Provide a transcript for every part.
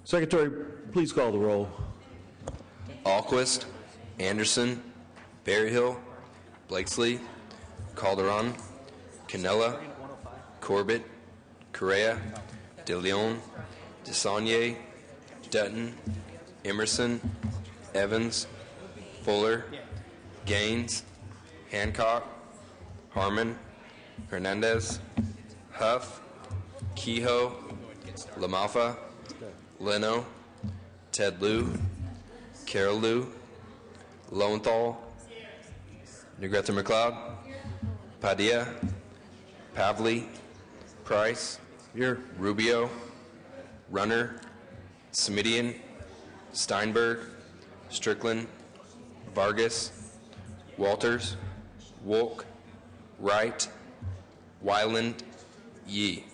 Secretary, please call the roll. Alquist, Anderson, Berryhill, Blakesley, Calderon, Canella, Corbett, Correa, De Leon, DeSaulnier, Dutton, Emerson, Evans, Fuller, Gaines, Hancock, Harmon, Hernandez, Huff, Kehoe, LaMalfa, Leno, Ted Lieu, Carol Lieu, Lowenthal, Negrete McLeod, Padilla, Pavley, Price, Here. Rubio, Runner, Smidian, Steinberg, Strickland, Vargas, Walters, Wolk, Wright, Weiland, Yee.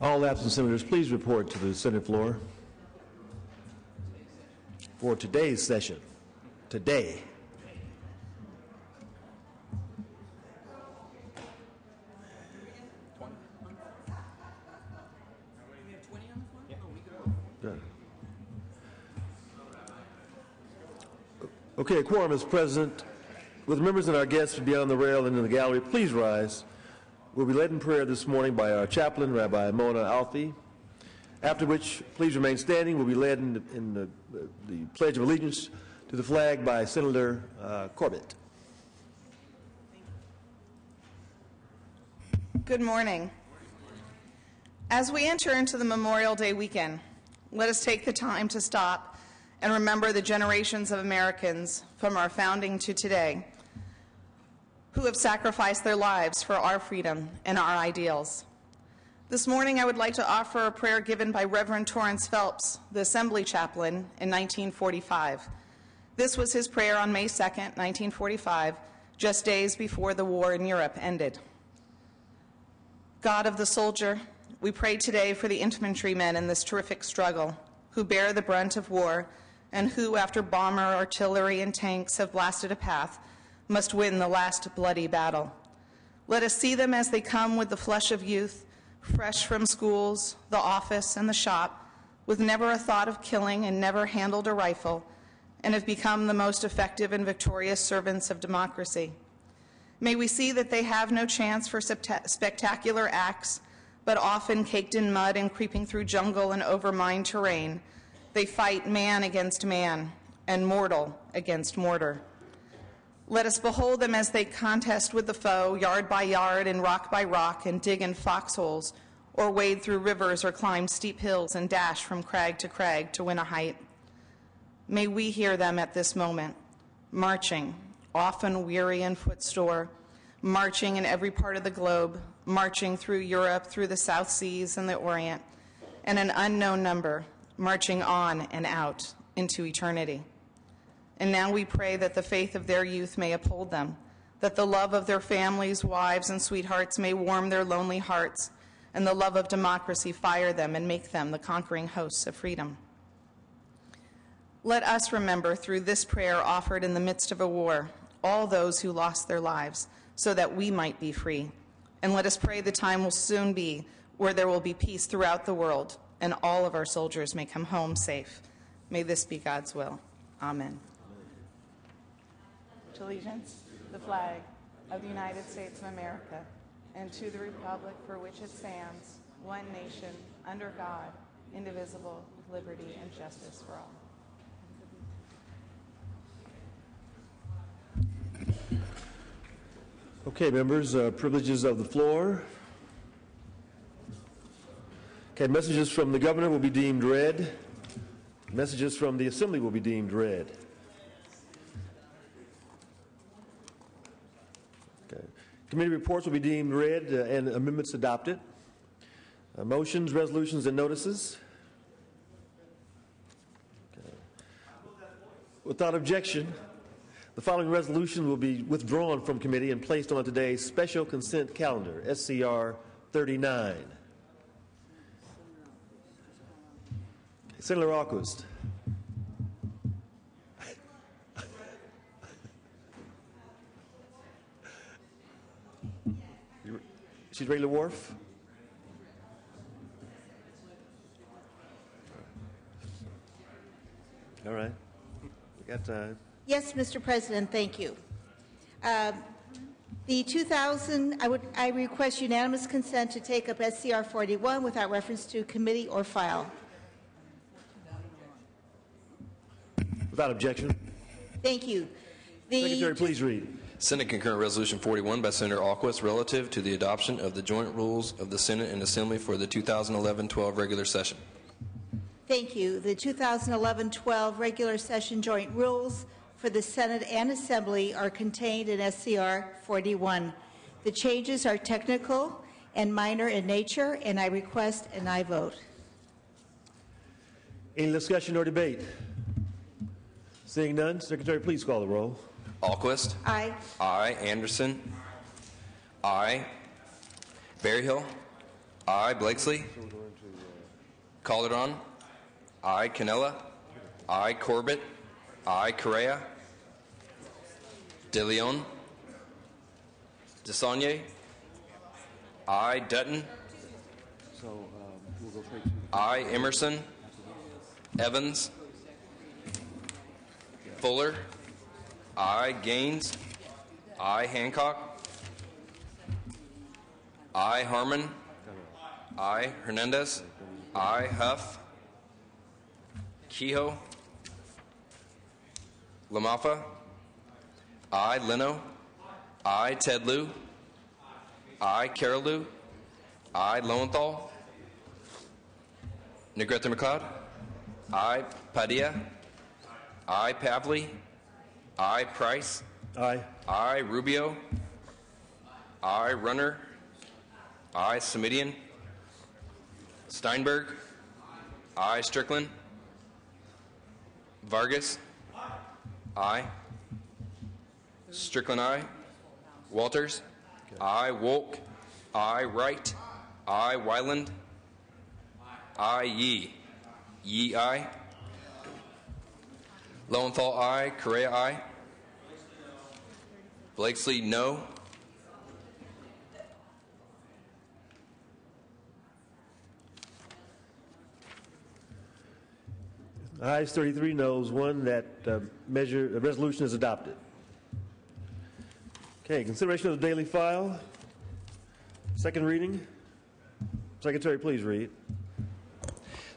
All absent senators, please report to the Senate floor for today's session. Today. Good. Okay, a quorum is present. With members and our guests beyond the rail and in the gallery, please rise. We'll be led in prayer this morning by our chaplain, Rabbi Mona Alfi, after which, please remain standing. We'll be led in the Pledge of Allegiance to the flag by Senator Corbett. Good morning. As we enter into the Memorial Day weekend, let us take the time to stop and remember the generations of Americans from our founding to today who have sacrificed their lives for our freedom and our ideals. This morning, I would like to offer a prayer given by Reverend Torrance Phelps, the Assembly Chaplain, in 1945. This was his prayer on May 2nd, 1945, just days before the war in Europe ended. God of the soldier, we pray today for the infantrymen in this terrific struggle who bear the brunt of war and who, after bomber, artillery, and tanks have blasted a path, must win the last bloody battle. Let us see them as they come with the flesh of youth, fresh from schools, the office, and the shop, with never a thought of killing and never handled a rifle, and have become the most effective and victorious servants of democracy. May we see that they have no chance for spectacular acts, but often caked in mud and creeping through jungle and over mined terrain, they fight man against man and mortal against mortar. Let us behold them as they contest with the foe, yard by yard and rock by rock, and dig in foxholes, or wade through rivers, or climb steep hills and dash from crag to win a height. May we hear them at this moment, marching, often weary and footsore, marching in every part of the globe, marching through Europe, through the South Seas and the Orient, and an unknown number, marching on and out into eternity. And now we pray that the faith of their youth may uphold them, that the love of their families, wives, and sweethearts may warm their lonely hearts, and the love of democracy fire them and make them the conquering hosts of freedom. Let us remember through this prayer offered in the midst of a war all those who lost their lives so that we might be free. And let us pray the time will soon be where there will be peace throughout the world and all of our soldiers may come home safe. May this be God's will. Amen. To allegiance, the flag of the United States of America, and to the republic for which it stands, one nation, under God, indivisible, with liberty and justice for all. Okay, members, privileges of the floor. Okay, messages from the governor will be deemed read. Messages from the assembly will be deemed read. Okay. Committee reports will be deemed read and amendments adopted. Motions, resolutions, and notices. Okay. Without objection, the following resolution will be withdrawn from committee and placed on today's special consent calendar, SCR 39. Senator Alquist. She's Rayla Wharf. All right. We got time. Yes, Mr. President, thank you. I request unanimous consent to take up SCR 41 without reference to committee or file. Without objection. Thank you. Secretary, please read. Senate Concurrent Resolution 41 by Senator Alquist relative to the adoption of the joint rules of the Senate and Assembly for the 2011-12 regular session. Thank you. The 2011-12 regular session joint rules for the Senate and Assembly are contained in SCR 41. The changes are technical and minor in nature, and I request an aye vote. Any discussion or debate? Seeing none, Secretary, please call the roll. Alquist. Aye. Aye. Anderson. Aye. Berryhill. Aye. Blakesley. Calderon. Aye. Canella. Aye. Corbett. Aye. Correa. De Leon. DeSaulnier. Aye. Dutton. Aye. Emerson. Evans. Fuller. Aye. Gaines. Aye. Hancock. Aye. Harmon. Aye. Hernandez. Aye. Huff. Kehoe. Lamafa. Aye. Leno. Aye. Ted Lieu. Aye. Carol Lieu. Aye. Lowenthal. Negrete McLeod. Aye. Padilla. Aye. Pavley. Aye. Price. Aye. Aye. Rubio. Aye. Runner. Aye. Semidian. Steinberg. Aye. Strickland. Vargas. Aye. Strickland, aye. Walters. Aye. Wolk. Aye. Wright. Aye. Wyland. Aye. Yee. Yee, aye. Lowenthal, aye. Correa, aye. Blakesley, no. Ayes 33, noes 1. That resolution is adopted. Okay, consideration of the daily file. Second reading. Secretary, please read.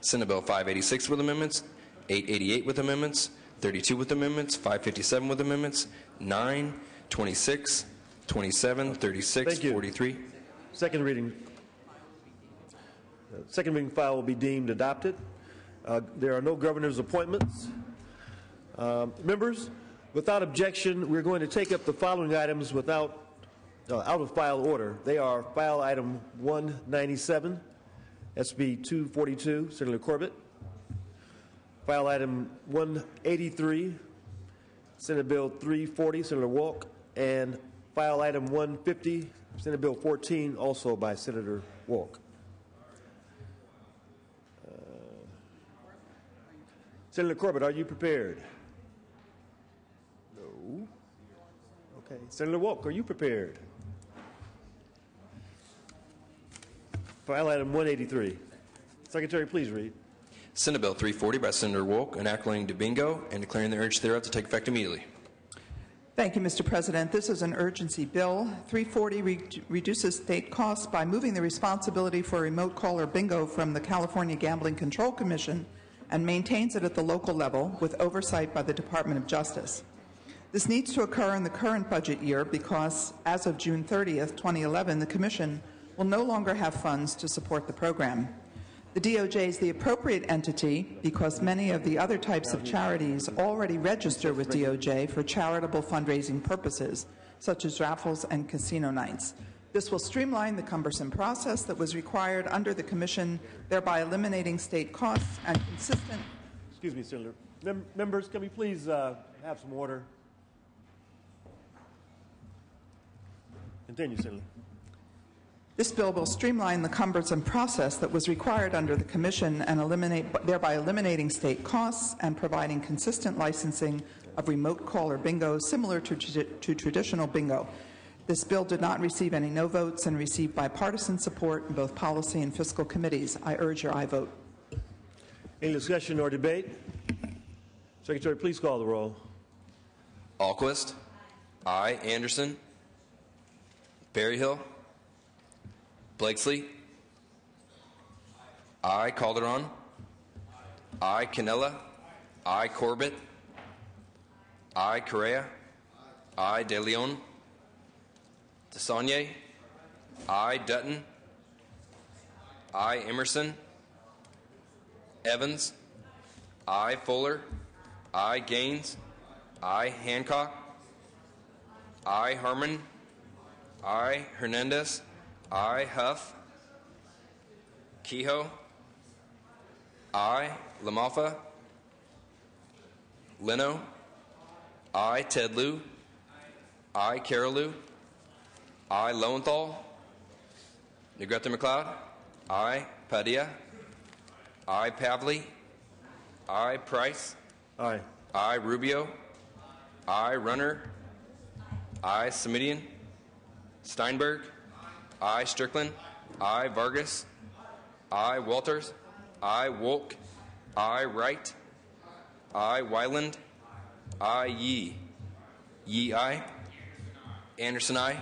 Senate Bill 586 with amendments, 888 with amendments, 32 with amendments, 557 with amendments, 9, 26, 27, 36, 43. Second reading. Second reading file will be deemed adopted. There are no governor's appointments. Members, without objection, we're going to take up the following items without out of file order. They are file item 197, SB 242, Senator Corbett. File item 183, Senate Bill 340, Senator Wolk. And file item 150, Senate Bill 14, also by Senator Wolk. Senator Corbett, are you prepared? No. Okay. Senator Wolk, are you prepared? File item 183. Secretary, please read. Senate Bill 340 by Senator Wolk, enacting bingo and declaring the urge thereof to take effect immediately. Thank you, Mr. President. This is an urgency bill. 340 reduces state costs by moving the responsibility for remote caller bingo from the California Gambling Control Commission and maintains it at the local level with oversight by the Department of Justice. This needs to occur in the current budget year because, as of June 30th, 2011, the Commission will no longer have funds to support the program. The DOJ is the appropriate entity because many of the other types of charities already register with DOJ for charitable fundraising purposes, such as raffles and casino nights. This will streamline the cumbersome process that was required under the Commission, thereby eliminating state costs and consistent... Excuse me, Senator. Members, can we please have some order? Continue, Senator. This bill will streamline the cumbersome process that was required under the Commission and thereby eliminating state costs and providing consistent licensing of remote caller bingo similar to traditional bingo. This bill did not receive any no votes and received bipartisan support in both policy and fiscal committees. I urge your aye vote. Any discussion or debate? Secretary, please call the roll. Alquist. Aye. Anderson. Berryhill. Blakesley. Aye. Calderon. Aye. Canella. Aye. Corbett. Aye. Correa. Aye. De Leon. DeSaulnier. Aye. Dutton. Aye. Emerson. Evans. Aye. Fuller. Aye. Gaines. Aye. Hancock. Aye. Harmon. Aye. Hernandez. Aye. Huff. Kehoe. Aye. LaMalfa. Leno. Aye. Ted Lieu. Aye. Carolou. Aye. Lowenthal. Negrete McLeod. Aye. Padilla. Aye. Pavley. Aye. Price. Aye. Aye. Rubio. Aye. Runner. Aye. Semidian. Steinberg. Aye. Strickland. Aye. Vargas. Aye. Walters. Aye. Wolk. Aye. Wright. Aye. Wyland. Aye. Yee. Yee. Aye. Anderson. Aye.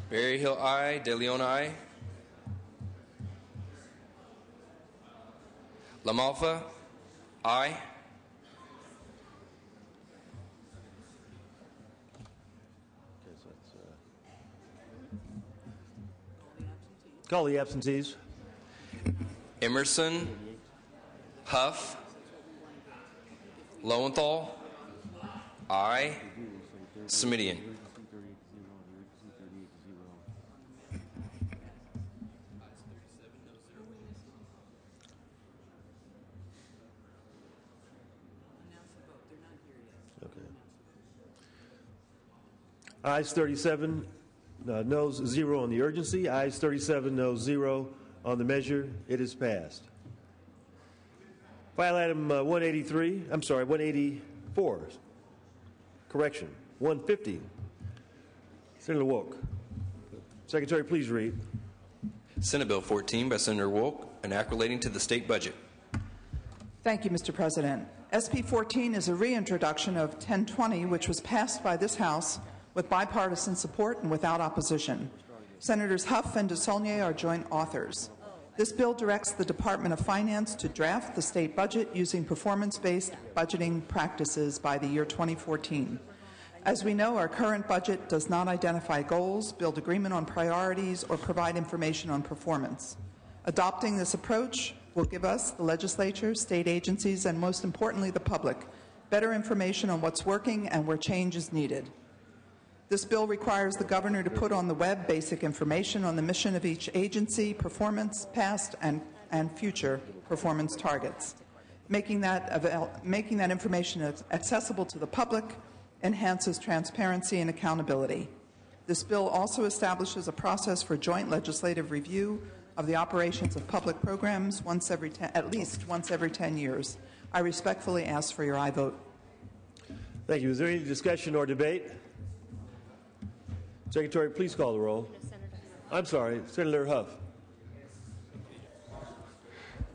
Berryhill. Aye. De Leon. Aye. LaMalfa. Aye. Call the absentees. Emerson. Huff. Lowenthal. Aye. Semidian. Ayes 37, noes 0 on the urgency. Ayes 37, noes 0 on the measure. It is passed. File item 184. Correction, 150. Senator Wolk. Secretary, please read. Senate Bill 14 by Senator Wolk, an act relating to the state budget. Thank you, Mr. President. SB 14 is a reintroduction of 1020, which was passed by this House with bipartisan support and without opposition. Senators Huff and DeSaulnier are joint authors. This bill directs the Department of Finance to draft the state budget using performance-based budgeting practices by the year 2014. As we know, our current budget does not identify goals, build agreement on priorities, or provide information on performance. Adopting this approach will give us, the legislature, state agencies, and most importantly, the public, better information on what's working and where change is needed. This bill requires the governor to put on the web basic information on the mission of each agency, performance, past and future performance targets. Making that information accessible to the public enhances transparency and accountability. This bill also establishes a process for joint legislative review of the operations of public programs at least once every 10 years. I respectfully ask for your aye vote. Thank you. Is there any discussion or debate? Secretary, please call the roll. I'm sorry, Senator Huff.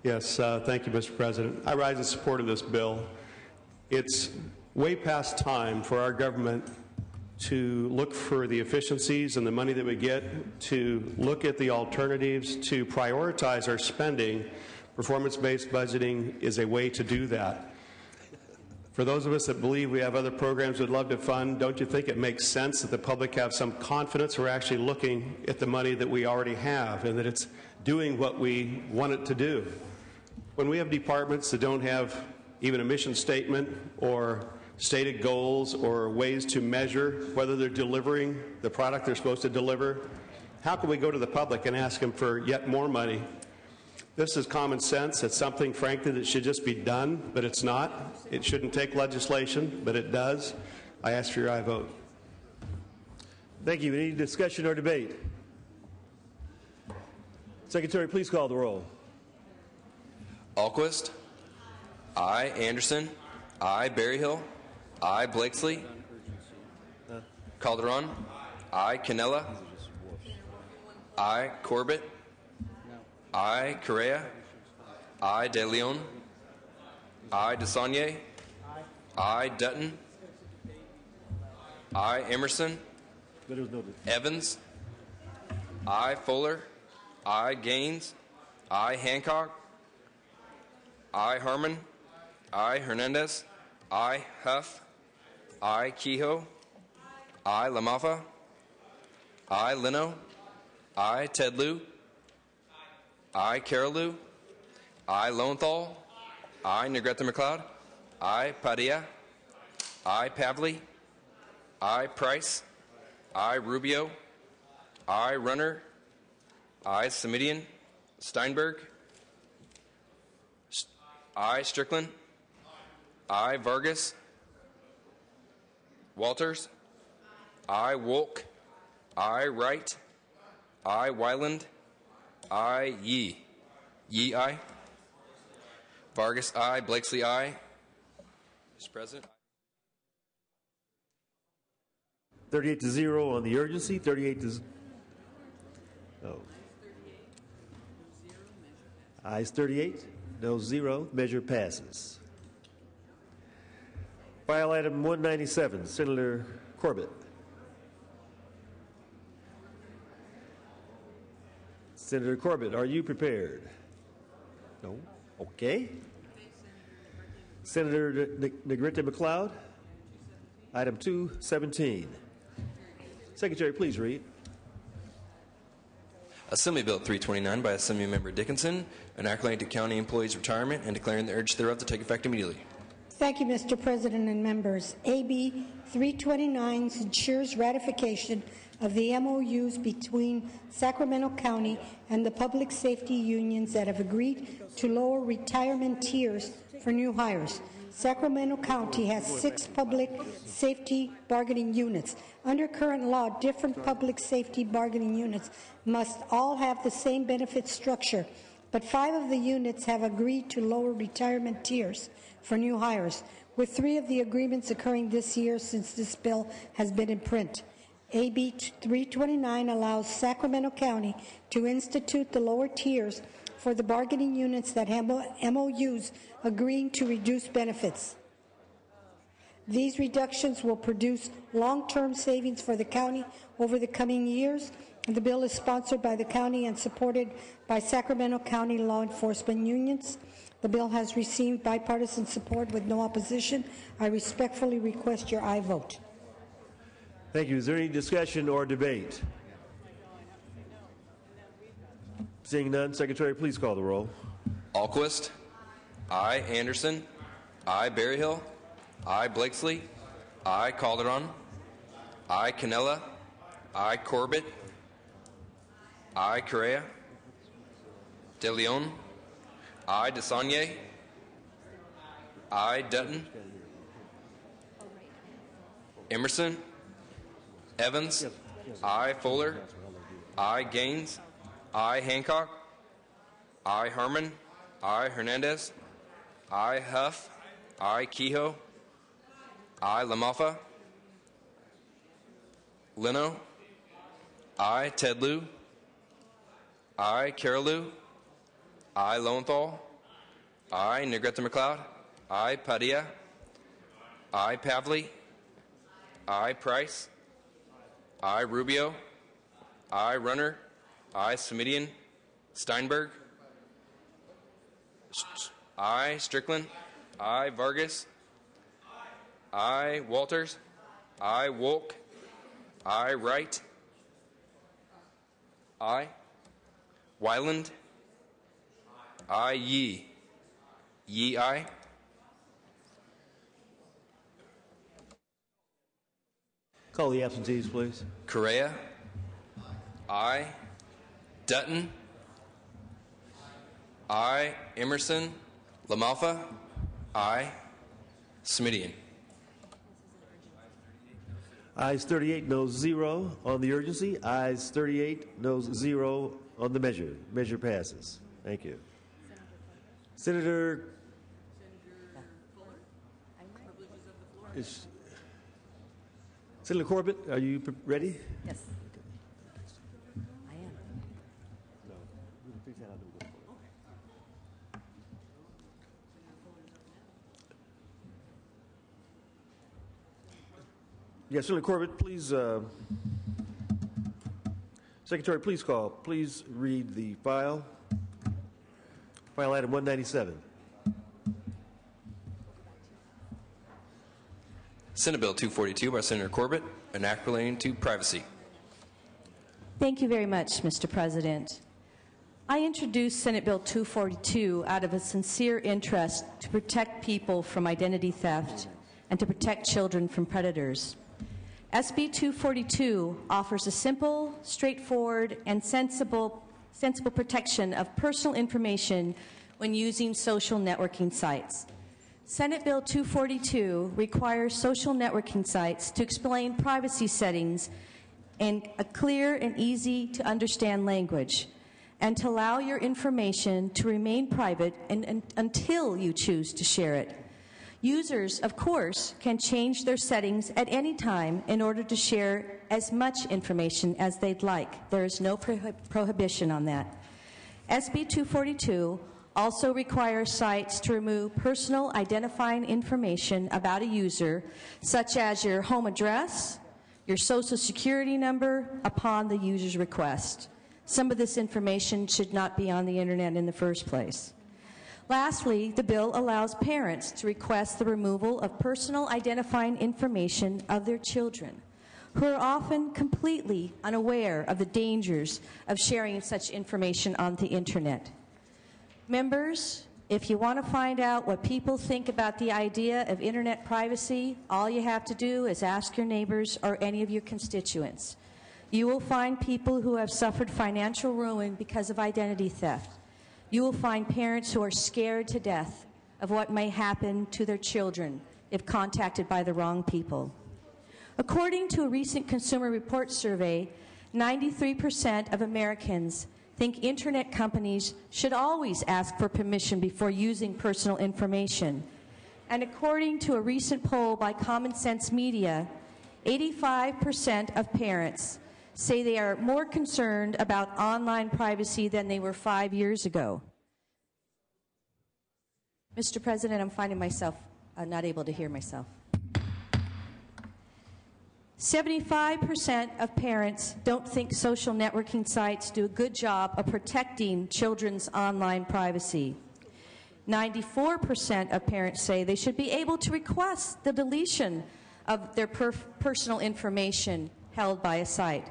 Yes, thank you, Mr. President. I rise in support of this bill. It's way past time for our government to look for the efficiencies and the money that we get, to look at the alternatives, to prioritize our spending. Performance-based budgeting is a way to do that. For those of us that believe we have other programs we'd love to fund, don't you think it makes sense that the public have some confidence we're actually looking at the money that we already have and that it's doing what we want it to do? When we have departments that don't have even a mission statement or stated goals or ways to measure whether they're delivering the product they're supposed to deliver, how can we go to the public and ask them for yet more money? This is common sense. It's something, frankly, that should just be done, but it's not. It shouldn't take legislation, but it does. I ask for your aye vote. Thank you. Any discussion or debate? Secretary, please call the roll. Alquist. Aye. Anderson. Aye. Berryhill. Aye. Blakesley. Calderon. I. Canella. I. Corbett. I. Correa. I. De Leon. I. DeSaulnier. I. Dutton. I. Emerson. Evans. I. Fuller. I. Gaines. I. Hancock. I. Harmon. I. Hernandez. I. Huff. I. Kehoe. I. Lamafa. I. Leno. I. Ted Lieu. I. Carol Lieu. I. Lowenthal. I. Negrete McLeod. I. Padilla. I. Pavley. I. Price. I. Rubio. I. Runner. I. Semidian. Steinberg. I. Strickland. I. Vargas. Walters. I. Wolk. I. Wright. I. Wyland. I. Yee. Yee, aye. Vargas, aye. Blakesley, aye. Mr. President. 38-0 on the urgency. 38 to. No. Ayes 38, no 0. Measure passes. File item 197, Senator Corbett. Senator Corbett, are you prepared? No? Okay. Senator Negrete McLeod, item 217. Secretary, please read. Assembly Bill 329 by Assembly Member Dickinson, enacting to county employees' retirement and declaring the urge thereof to take effect immediately. Thank you, Mr. President and members. AB 329 ensures ratification of the MOUs between Sacramento County and the public safety unions that have agreed to lower retirement tiers for new hires. Sacramento County has 6 public safety bargaining units. Under current law, different public safety bargaining units must all have the same benefit structure, but 5 of the units have agreed to lower retirement tiers for new hires, with 3 of the agreements occurring this year since this bill has been in print. AB 329 allows Sacramento County to institute the lower tiers for the bargaining units that have MOUs agreeing to reduce benefits. These reductions will produce long-term savings for the county over the coming years. The bill is sponsored by the county and supported by Sacramento County law enforcement unions. The bill has received bipartisan support with no opposition. I respectfully request your aye vote. Thank you. Is there any discussion or debate? Seeing none, Secretary, please call the roll. Alquist. I. Anderson. I. Berryhill. I. Blakesley. I. Calderon. I. Canella. I. Corbett. I. Correa. De Leon. I. DeSaulnier. I. Dutton. Emerson. Evans. I. Fuller. I. Gaines. I. Hancock. I. Harmon. I. Hernandez. I. Huff. I. Kehoe. I. Lamafa. Leno. I. Ted Lieu. I. Carol Lieu. I. Lowenthal. I. Negrete McLeod. I. Padilla. I. Pavley. I. Price. I. Rubio. I. Runner. I. Semidian. Steinberg. I. Strickland. I. Vargas. I. Walters. I. Wolk. I. Wright. I. Wyland. I. Yee. Yee, aye. Call the absentees, please. Correa. I. Dutton. I. Emerson. Lamalfa. I. Smidian. Ayes 38, noes 0 on the urgency. Ayes 38, noes 0 on the measure. Measure passes. Thank you. Senator Senator Corbett, are you ready? Yes. I am. Yes, Senator Corbett, please, Secretary, please read the file. File item 197. Senate Bill 242 by Senator Corbett, an act relating to privacy. Thank you very much, Mr. President. I introduced Senate Bill 242 out of a sincere interest to protect people from identity theft and to protect children from predators. SB 242 offers a simple, straightforward, and sensible protection of personal information when using social networking sites. Senate Bill 242 requires social networking sites to explain privacy settings in a clear and easy to understand language, and to allow your information to remain private until you choose to share it. Users, of course, can change their settings at any time in order to share as much information as they'd like. There is no prohibition on that. SB 242 also requires sites to remove personal identifying information about a user, such as your home address, your social security number, upon the user's request. Some of this information should not be on the internet in the first place. Lastly, the bill allows parents to request the removal of personal identifying information of their children, who are often completely unaware of the dangers of sharing such information on the internet. Members, if you want to find out what people think about the idea of internet privacy, all you have to do is ask your neighbors or any of your constituents. You will find people who have suffered financial ruin because of identity theft. You will find parents who are scared to death of what may happen to their children if contacted by the wrong people. According to a recent Consumer Reports survey, 93% of Americans think internet companies should always ask for permission before using personal information. And according to a recent poll by Common Sense Media, 85% of parents say they are more concerned about online privacy than they were 5 years ago. Mr. President, I'm finding myself not able to hear myself. 75% of parents don't think social networking sites do a good job of protecting children's online privacy. 94% of parents say they should be able to request the deletion of their personal information held by a site.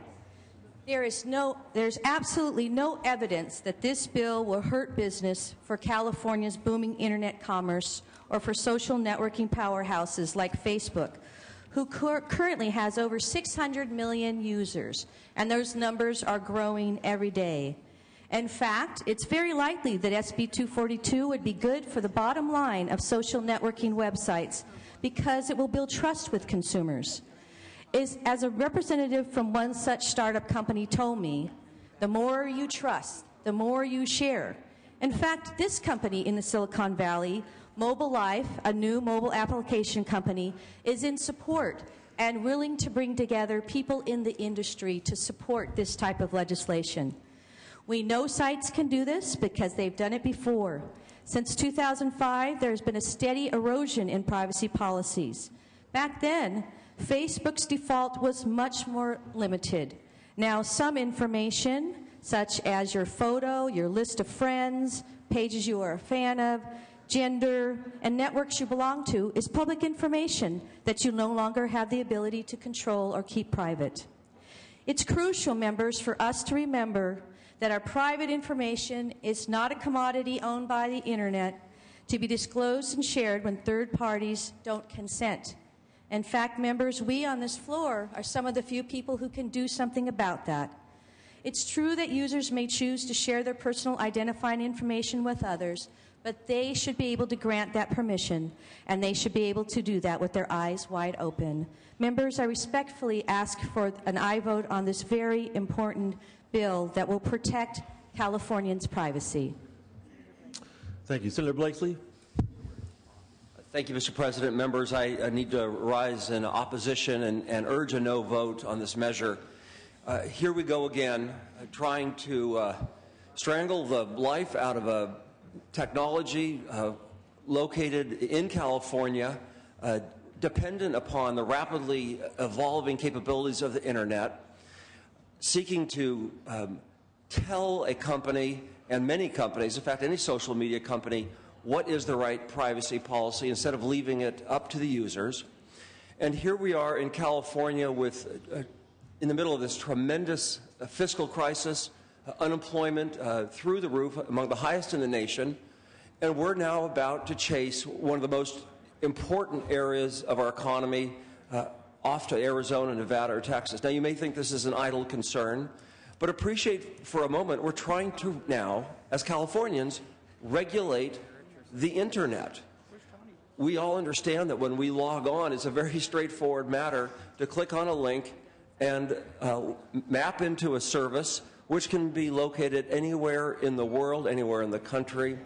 There's absolutely no evidence that this bill will hurt business for California's booming internet commerce or for social networking powerhouses like Facebook, who currently has over 600 million users, and those numbers are growing every day. In fact, it's very likely that SB 242 would be good for the bottom line of social networking websites because it will build trust with consumers. As a representative from one such startup company told me, the more you trust, the more you share. In fact, this company in the Silicon Valley, Mobile Life, a new mobile application company, is in support and willing to bring together people in the industry to support this type of legislation. We know sites can do this because they've done it before. Since 2005, there's been a steady erosion in privacy policies. Back then, Facebook's default was much more limited. Now, some information, such as your photo, your list of friends, pages you are a fan of, gender, and networks you belong to, is public information that you no longer have the ability to control or keep private. It's crucial, members, for us to remember that our private information is not a commodity owned by the internet to be disclosed and shared when third parties don't consent. In fact, members, we on this floor are some of the few people who can do something about that. It's true that users may choose to share their personal identifying information with others, but they should be able to grant that permission, and they should be able to do that with their eyes wide open. Members, I respectfully ask for an aye vote on this very important bill that will protect Californians' privacy. Thank you. Senator Blakeslee. Thank you, Mr. President. Members, I need to rise in opposition and urge a no vote on this measure. Here we go again, trying to strangle the life out of a technology located in California, dependent upon the rapidly evolving capabilities of the Internet, seeking to tell a company, and many companies, in fact, any social media company, what is the right privacy policy instead of leaving it up to the users. And here we are in California with, in the middle of this tremendous fiscal crisis, unemployment through the roof, among the highest in the nation, and we're now about to chase one of the most important areas of our economy off to Arizona, Nevada, or Texas. Now, you may think this is an idle concern, but appreciate for a moment we're trying to now, as Californians, regulate the Internet. We all understand that when we log on, it's a very straightforward matter to click on a link and map into a service which can be located anywhere in the world, anywhere in the country.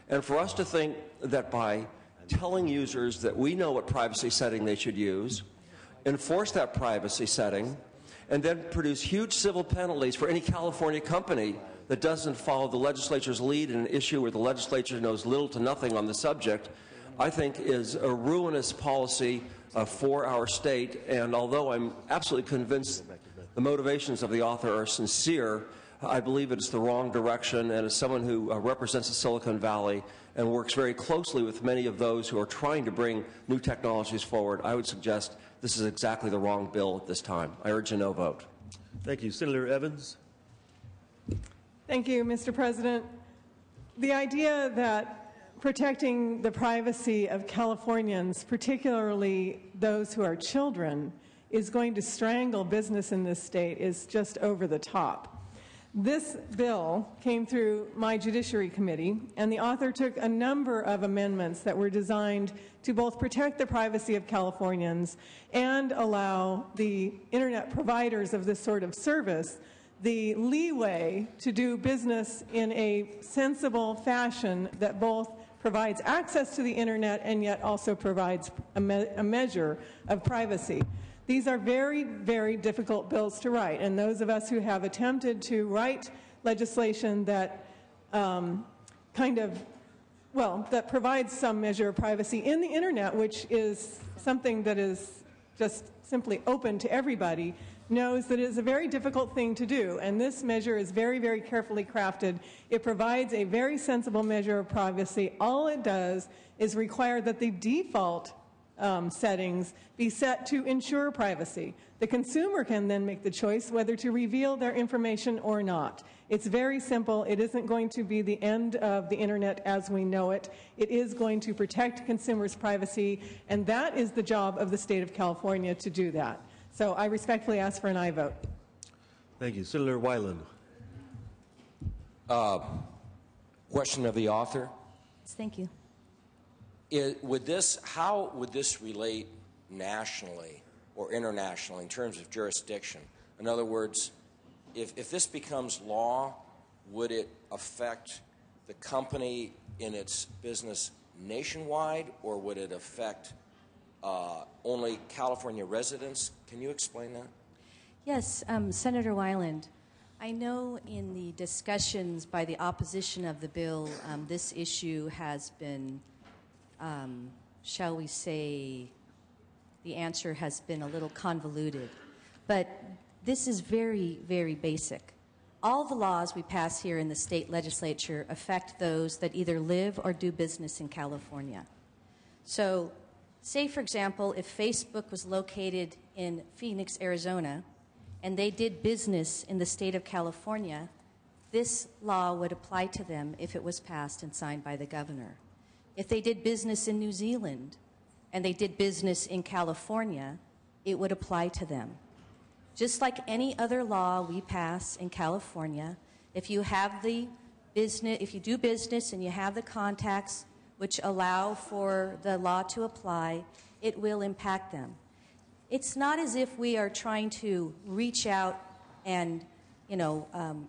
And for us to think that by telling users that we know what privacy setting they should use, enforce that privacy setting, and then produce huge civil penalties for any California company that doesn't follow the legislature's lead in an issue where the legislature knows little to nothing on the subject, I think is a ruinous policy for our state. And although I'm absolutely convinced the motivations of the author are sincere, I believe it's the wrong direction. And as someone who represents the Silicon Valley and works very closely with many of those who are trying to bring new technologies forward, I would suggest this is exactly the wrong bill at this time. I urge a no vote. Thank you. Senator Evans. Thank you, Mr. President. The idea that protecting the privacy of Californians, particularly those who are children, is going to strangle business in this state is just over the top. This bill came through my Judiciary Committee, and the author took a number of amendments that were designed to both protect the privacy of Californians and allow the Internet providers of this sort of service the leeway to do business in a sensible fashion that both provides access to the Internet and yet also provides a measure of privacy. These are very, very difficult bills to write, and those of us who have attempted to write legislation that that provides some measure of privacy in the Internet, which is something that is just simply open to everybody, knows that it is a very difficult thing to do, and this measure is very, very carefully crafted. It provides a very sensible measure of privacy. All it does is require that the default settings be set to ensure privacy. The consumer can then make the choice whether to reveal their information or not. It's very simple. It isn't going to be the end of the Internet as we know it. It is going to protect consumers' privacy, and that is the job of the state of California to do that. So I respectfully ask for an aye vote. Thank you. Senator Weiland. Question of the author. Thank you. How would this relate nationally or internationally in terms of jurisdiction? In other words, if this becomes law, would it affect the company in its business nationwide, or would it affect only California residents? Can you explain that? Yes, Senator Weiland. I know in the discussions by the opposition of the bill, this issue has been, shall we say, the answer has been a little convoluted. But this is very, very basic. All the laws we pass here in the state legislature affect those that either live or do business in California. So, say, for example, if Facebook was located in Phoenix, Arizona, and they did business in the state of California, this law would apply to them if it was passed and signed by the governor. If they did business in New Zealand and they did business in California, it would apply to them. Just like any other law we pass in California, if you have the business, if you do business and you have the contacts which allow for the law to apply, it will impact them. It's not as if we are trying to reach out and,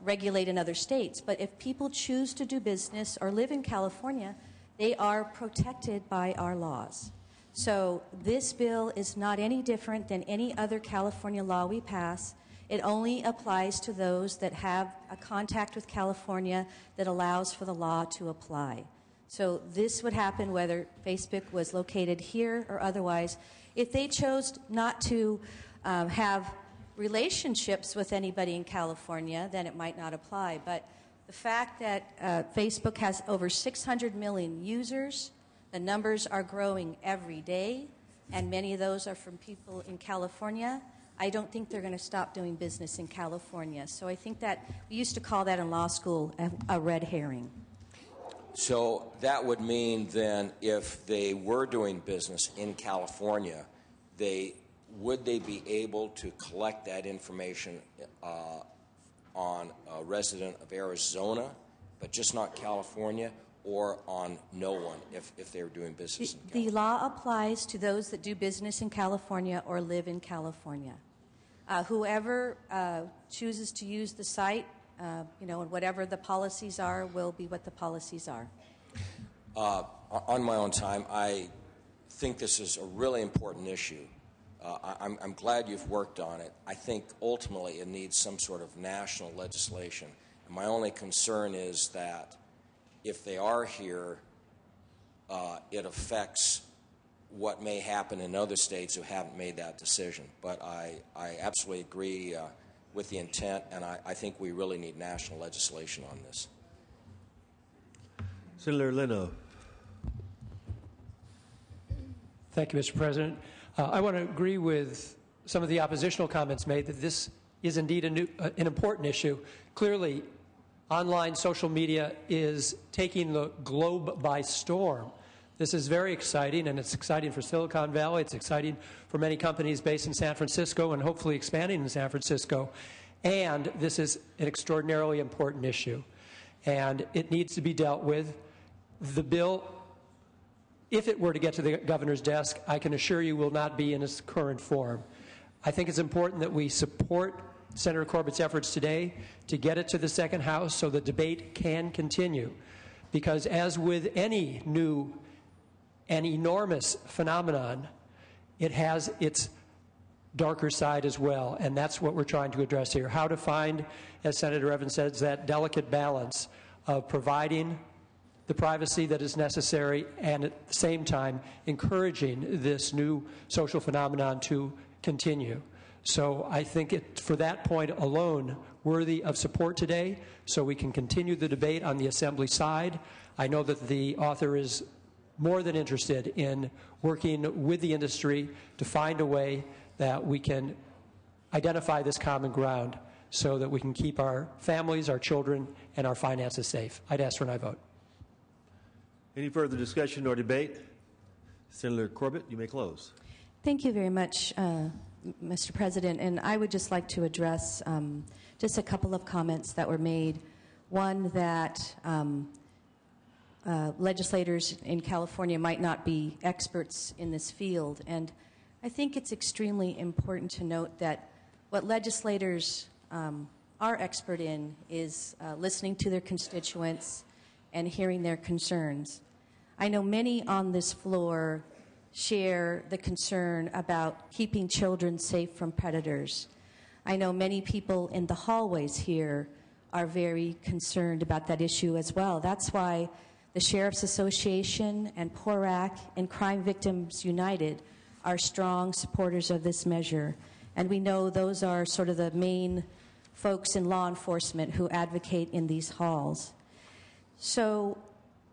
regulate in other states, but if people choose to do business or live in California, They are protected by our laws. So this bill is not any different than any other California law we pass. It only applies to those that have a contact with California that allows for the law to apply. So this would happen whether Facebook was located here or otherwise. If they chose not to have relationships with anybody in California, then it might not apply. But the fact that Facebook has over 600 million users, the numbers are growing every day, and many of those are from people in California, I don't think they're going to stop doing business in California. So I think that we used to call that in law school a red herring. So that would mean then if they were doing business in California, would they be able to collect that information on a resident of Arizona, but just not California, or on no one if they were doing business in California? The law applies to those that do business in California or live in California. Whoever chooses to use the site, and whatever the policies are will be what the policies are. On my own time, I think this is a really important issue. I'm glad you've worked on it. I think ultimately it needs some sort of national legislation. And my only concern is that if they are here, it affects what may happen in other states who haven't made that decision. But I absolutely agree with the intent, and I think we really need national legislation on this. Senator Leno. Thank you, Mr. President. I want to agree with some of the oppositional comments made that this is indeed an important issue. Clearly, online social media is taking the globe by storm. This is very exciting, and it's exciting for Silicon Valley. It's exciting for many companies based in San Francisco and hopefully expanding in San Francisco. And this is an extraordinarily important issue, and it needs to be dealt with. The bill, if it were to get to the governor's desk, I can assure you will not be in its current form. I think it's important that we support Senator Corbett's efforts today to get it to the second house so the debate can continue. Because as with any new and enormous phenomenon, it has its darker side as well, and that's what we're trying to address here. How to find, as Senator Evans says, that delicate balance of providing the privacy that is necessary and at the same time encouraging this new social phenomenon to continue. So I think it, for that point alone, worthy of support today, so we can continue the debate on the Assembly side. I know that the author is more than interested in working with the industry to find a way that we can identify this common ground so that we can keep our families, our children, and our finances safe. I'd ask for an aye vote. Any further discussion or debate? Senator Corbett, you may close. Thank you very much, Mr. President. And I would just like to address just a couple of comments that were made. One, that legislators in California might not be experts in this field. And I think it's extremely important to note that what legislators are expert in is listening to their constituents and hearing their concerns. I know many on this floor share the concern about keeping children safe from predators. I know many people in the hallways here are very concerned about that issue as well. That's why the Sheriff's Association and PORAC and Crime Victims United are strong supporters of this measure. And we know those are sort of the main folks in law enforcement who advocate in these halls. So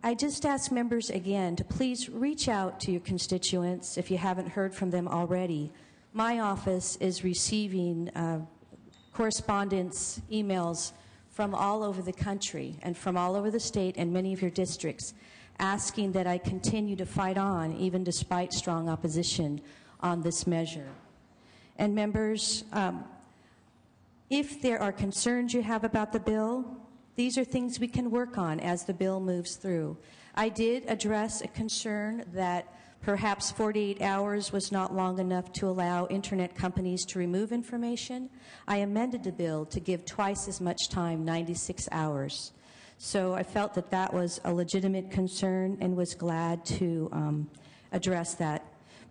I just ask members again to please reach out to your constituents if you haven't heard from them already. My office is receiving correspondence, emails from all over the country and from all over the state and many of your districts asking that I continue to fight on even despite strong opposition on this measure. And members, if there are concerns you have about the bill, these are things we can work on as the bill moves through. I did address a concern that perhaps 48 hours was not long enough to allow internet companies to remove information. I amended the bill to give twice as much time, 96 hours. So I felt that that was a legitimate concern and was glad to address that.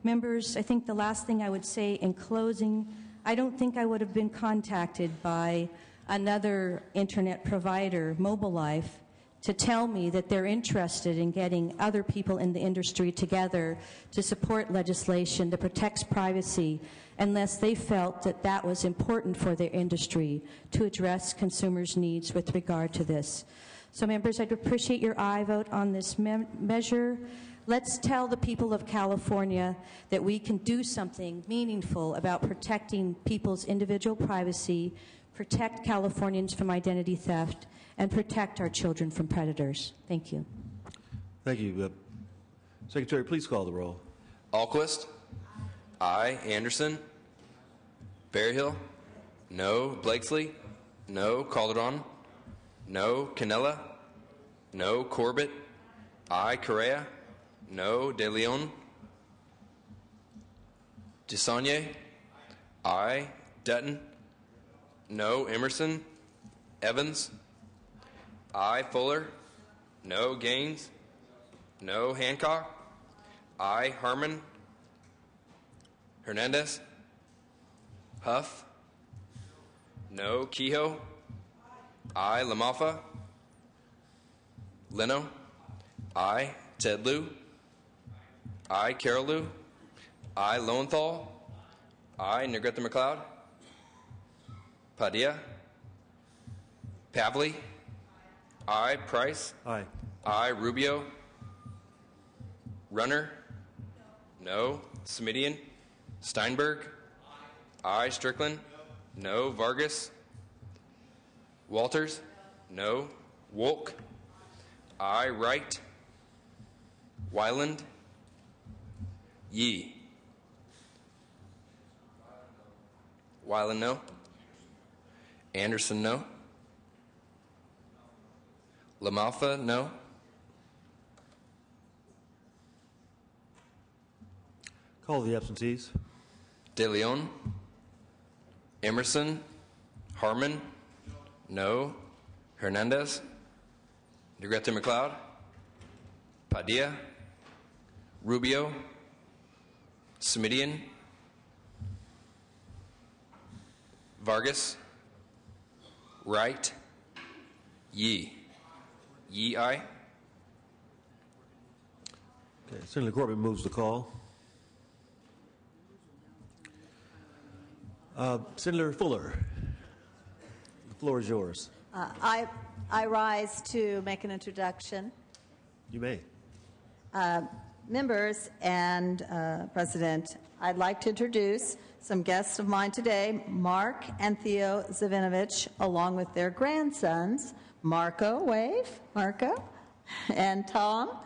Members, I think the last thing I would say in closing, I don't think I would have been contacted by another internet provider, Mobile Life, to tell me that they're interested in getting other people in the industry together to support legislation that protects privacy unless they felt that that was important for their industry to address consumers' needs with regard to this. So, members, I'd appreciate your aye vote on this measure. Let's tell the people of California that we can do something meaningful about protecting people's individual privacy, protect Californians from identity theft, and protect our children from predators. Thank you. Thank you. Secretary, please call the roll. Alquist? Aye. Anderson? Berryhill? No. Blakesley? No. Calderon? No. Canella? No. Corbett? Aye. Correa? No. De Leon? DeSaulnier? Aye. Dutton? No. Emerson? Evans? Aye. Fuller? No. Gaines? No. Hancock? Aye. Harmon? Hernandez? Huff? No. Kehoe? Aye. LaMalfa? Leno? Aye. Ted Lieu? Aye. Carol Lieu? Aye. Lowenthal? Aye. Negrete McLeod? Padilla? Pavley? Aye. Price? Aye. Aye. Rubio? Runner? No. Smidian? Steinberg? Aye. Strickland? No. Vargas? Walters? No. Wolk? Aye. Wright? Wyland? Yee? Wyland, no. Anderson, no. LaMalfa, no. Call the absentees. De Leon? Emerson? Harmon? No. Hernandez? Negrete McLeod? Padilla? Rubio? Smidian? Vargas? Wright? Yee? Yee, aye. Okay, Senator Corbett moves the call. Senator Fuller, the floor is yours. I rise to make an introduction. You may. Members and President, I'd like to introduce some guests of mine today, Mark and Theo Zavinovich, along with their grandsons, Marco, wave, Marco, and Tom.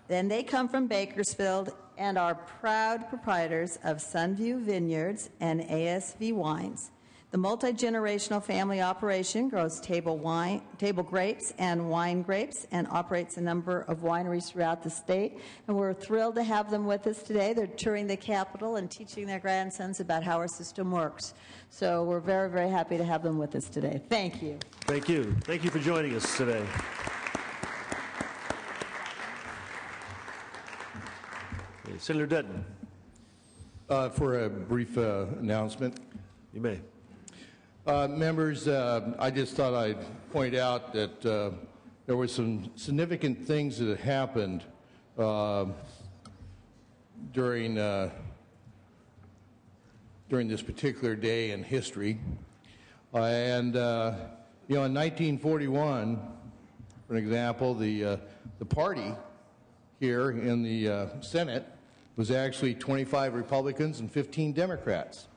And they come from Bakersfield and are proud proprietors of Sunview Vineyards and ASV Wines. The multi-generational family operation grows table grapes and wine grapes and operates a number of wineries throughout the state. And we're thrilled to have them with us today. They're touring the Capitol and teaching their grandsons about how our system works. So we're very, very happy to have them with us today. Thank you. Thank you. Thank you for joining us today. Senator Dutton. For a brief announcement. You may. Members, I just thought I'd point out that there were some significant things that happened during this particular day in history. In 1941, for example, the party here in the Senate was actually 25 Republicans and 15 Democrats,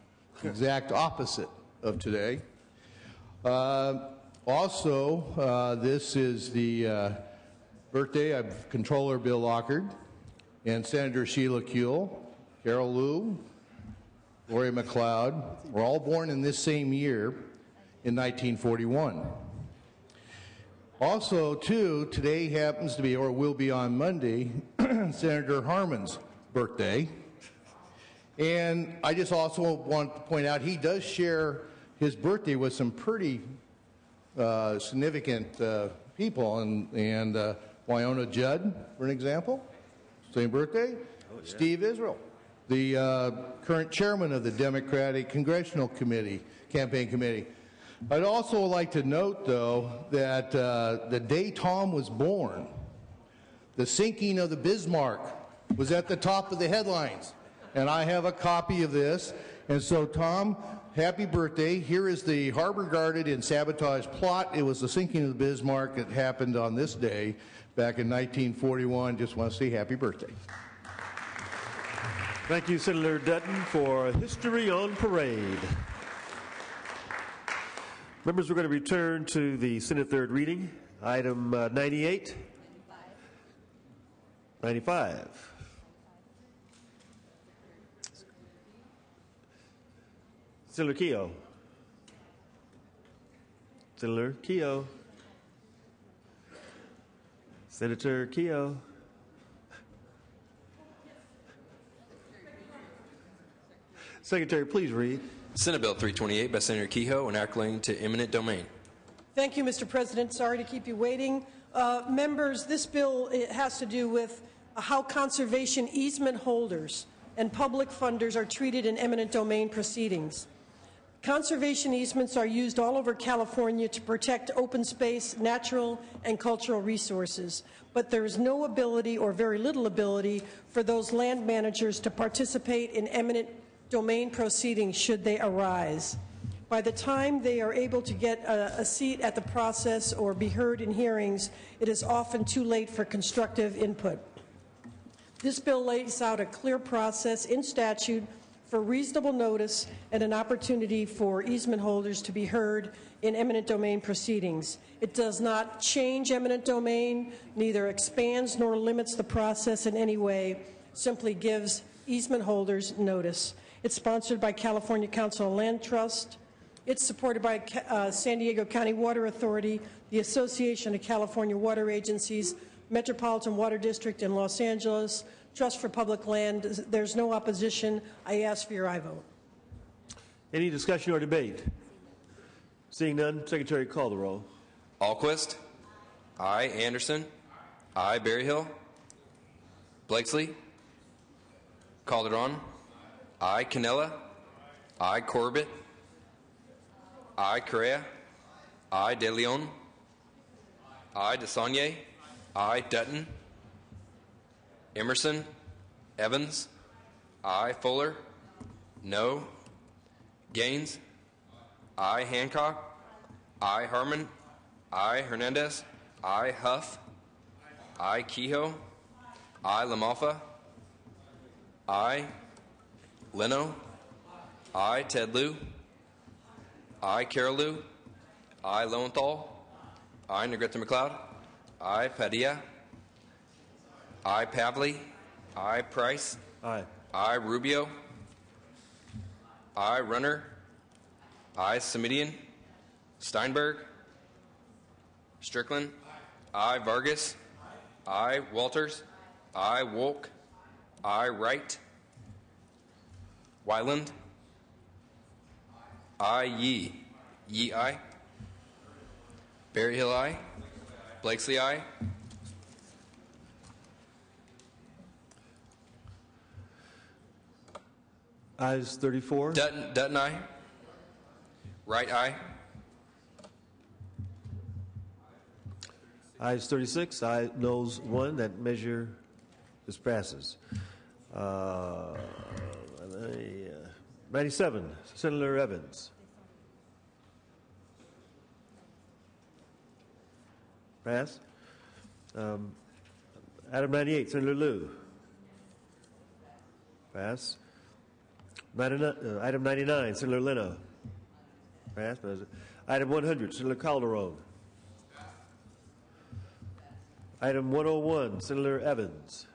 the exact opposite of today. This is the birthday of Comptroller Bill Lockard and Senator Sheila Kuehl, Carol Lieu, Gloria McLeod were all born in this same year in 1941. Also, too, today happens to be, or will be on Monday, Senator Harmon's birthday. And I just also want to point out he does share his birthday with some pretty significant people, and Wyona Judd, for an example, same birthday. Oh, yeah. Steve Israel, the current chairman of the Democratic Congressional Campaign Committee. I'd also like to note, though, that the day Tom was born, the sinking of the Bismarck was at the top of the headlines. And I have a copy of this. And so, Tom, happy birthday. Here is the harbor-guarded and sabotaged plot. It was the sinking of the Bismarck that happened on this day back in 1941. Just want to say happy birthday. Thank you, Senator Dutton, for History on Parade. Members, we're going to return to the Senate third reading. Item 98. 95. Senator Keogh. Senator Keogh. Senator Keogh. Secretary, please read. Senate Bill 328 by Senator Kehoe, enacting to eminent domain. Thank you, Mr. President. Sorry to keep you waiting. Members, this bill has to do with how conservation easement holders and public funders are treated in eminent domain proceedings. Conservation easements are used all over California to protect open space, natural and cultural resources, but there is no ability or very little ability for those land managers to participate in eminent domain proceedings should they arise. By the time they are able to get a seat at the process or be heard in hearings, it is often too late for constructive input. This bill lays out a clear process in statute for reasonable notice and an opportunity for easement holders to be heard in eminent domain proceedings. It does not change eminent domain, neither expands nor limits the process in any way, simply gives easement holders notice. It's sponsored by California Council on Land Trust. It's supported by San Diego County Water Authority, the Association of California Water Agencies, Metropolitan Water District in Los Angeles, Trust for Public Land. There's no opposition. I ask for your aye vote. Any discussion or debate? Seeing none, Secretary, call the roll. Alquist. Aye. Anderson. Aye. Berryhill. Blakesley. Calderon. Aye. Cannella. Aye. Corbett. Aye. Correa. Aye. De Leon. Aye. DeSaulnier. Aye. Dutton. Emerson. Evans. Aye. Fuller. No. Gaines. Aye. Hancock. Aye. Harmon. Aye. Hernandez. Aye. Huff. Aye. Kehoe. Aye. LaMalfa. Aye. Leno. Aye. Ted Lieu. Aye. Carol Lieu. Aye. Lowenthal. Aye. Negrete McLeod. Aye. Padilla. Aye. Pavley. Aye. Price. Aye. Aye. Rubio. Aye. Runner. Aye. Semidian. Steinberg. Strickland. Aye. Vargas. Aye. Walters. Aye. Wolk. Aye. Wright. Wyland. Aye. Yee. Yee aye. Berryhill aye. Blakesley aye. Ayes 34. Dutton aye. Wright aye. Ayes 36. Aye noes 1. That measure is passes. 97. Senator Evans. Pass. Item 98. Senator Lieu. Pass. Item 99. Senator Leno. Pass. Item 100. Senator Calderon. Item 101. Senator Evans.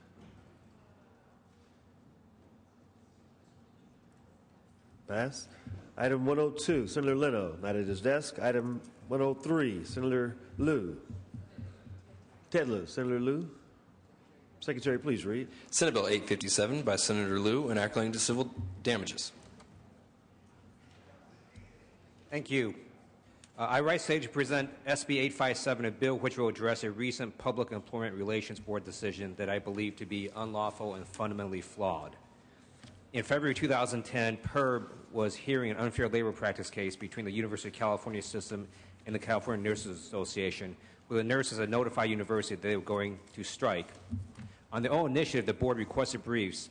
Pass. Item 102, Senator Leno, not at his desk. Item 103, Senator Lieu. Ted Lieu. Senator Lieu. Secretary, please read. Senate Bill 857 by Senator Lieu, enacting to civil damages. Thank you. I rise today to present SB 857, a bill which will address a recent Public Employment Relations Board decision that I believe to be unlawful and fundamentally flawed. In February 2010, PERB was hearing an unfair labor practice case between the University of California system and the California Nurses Association, where the nurses had notified university that they were going to strike. On their own initiative, the board requested briefs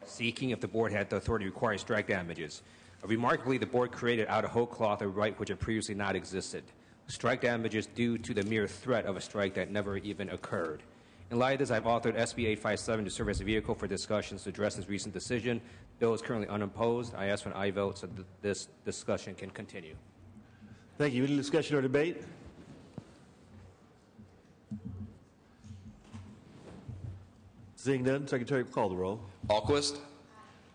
seeking if the board had the authority to require strike damages. Remarkably, the board created out of whole cloth a right which had previously not existed. Strike damages due to the mere threat of a strike that never even occurred. In light of this, I've authored SB 857 to serve as a vehicle for discussions to address this recent decision. The bill is currently unopposed. I ask for an aye vote so that this discussion can continue. Thank you. Any discussion or debate? Seeing none, Secretary, call the roll. Alquist.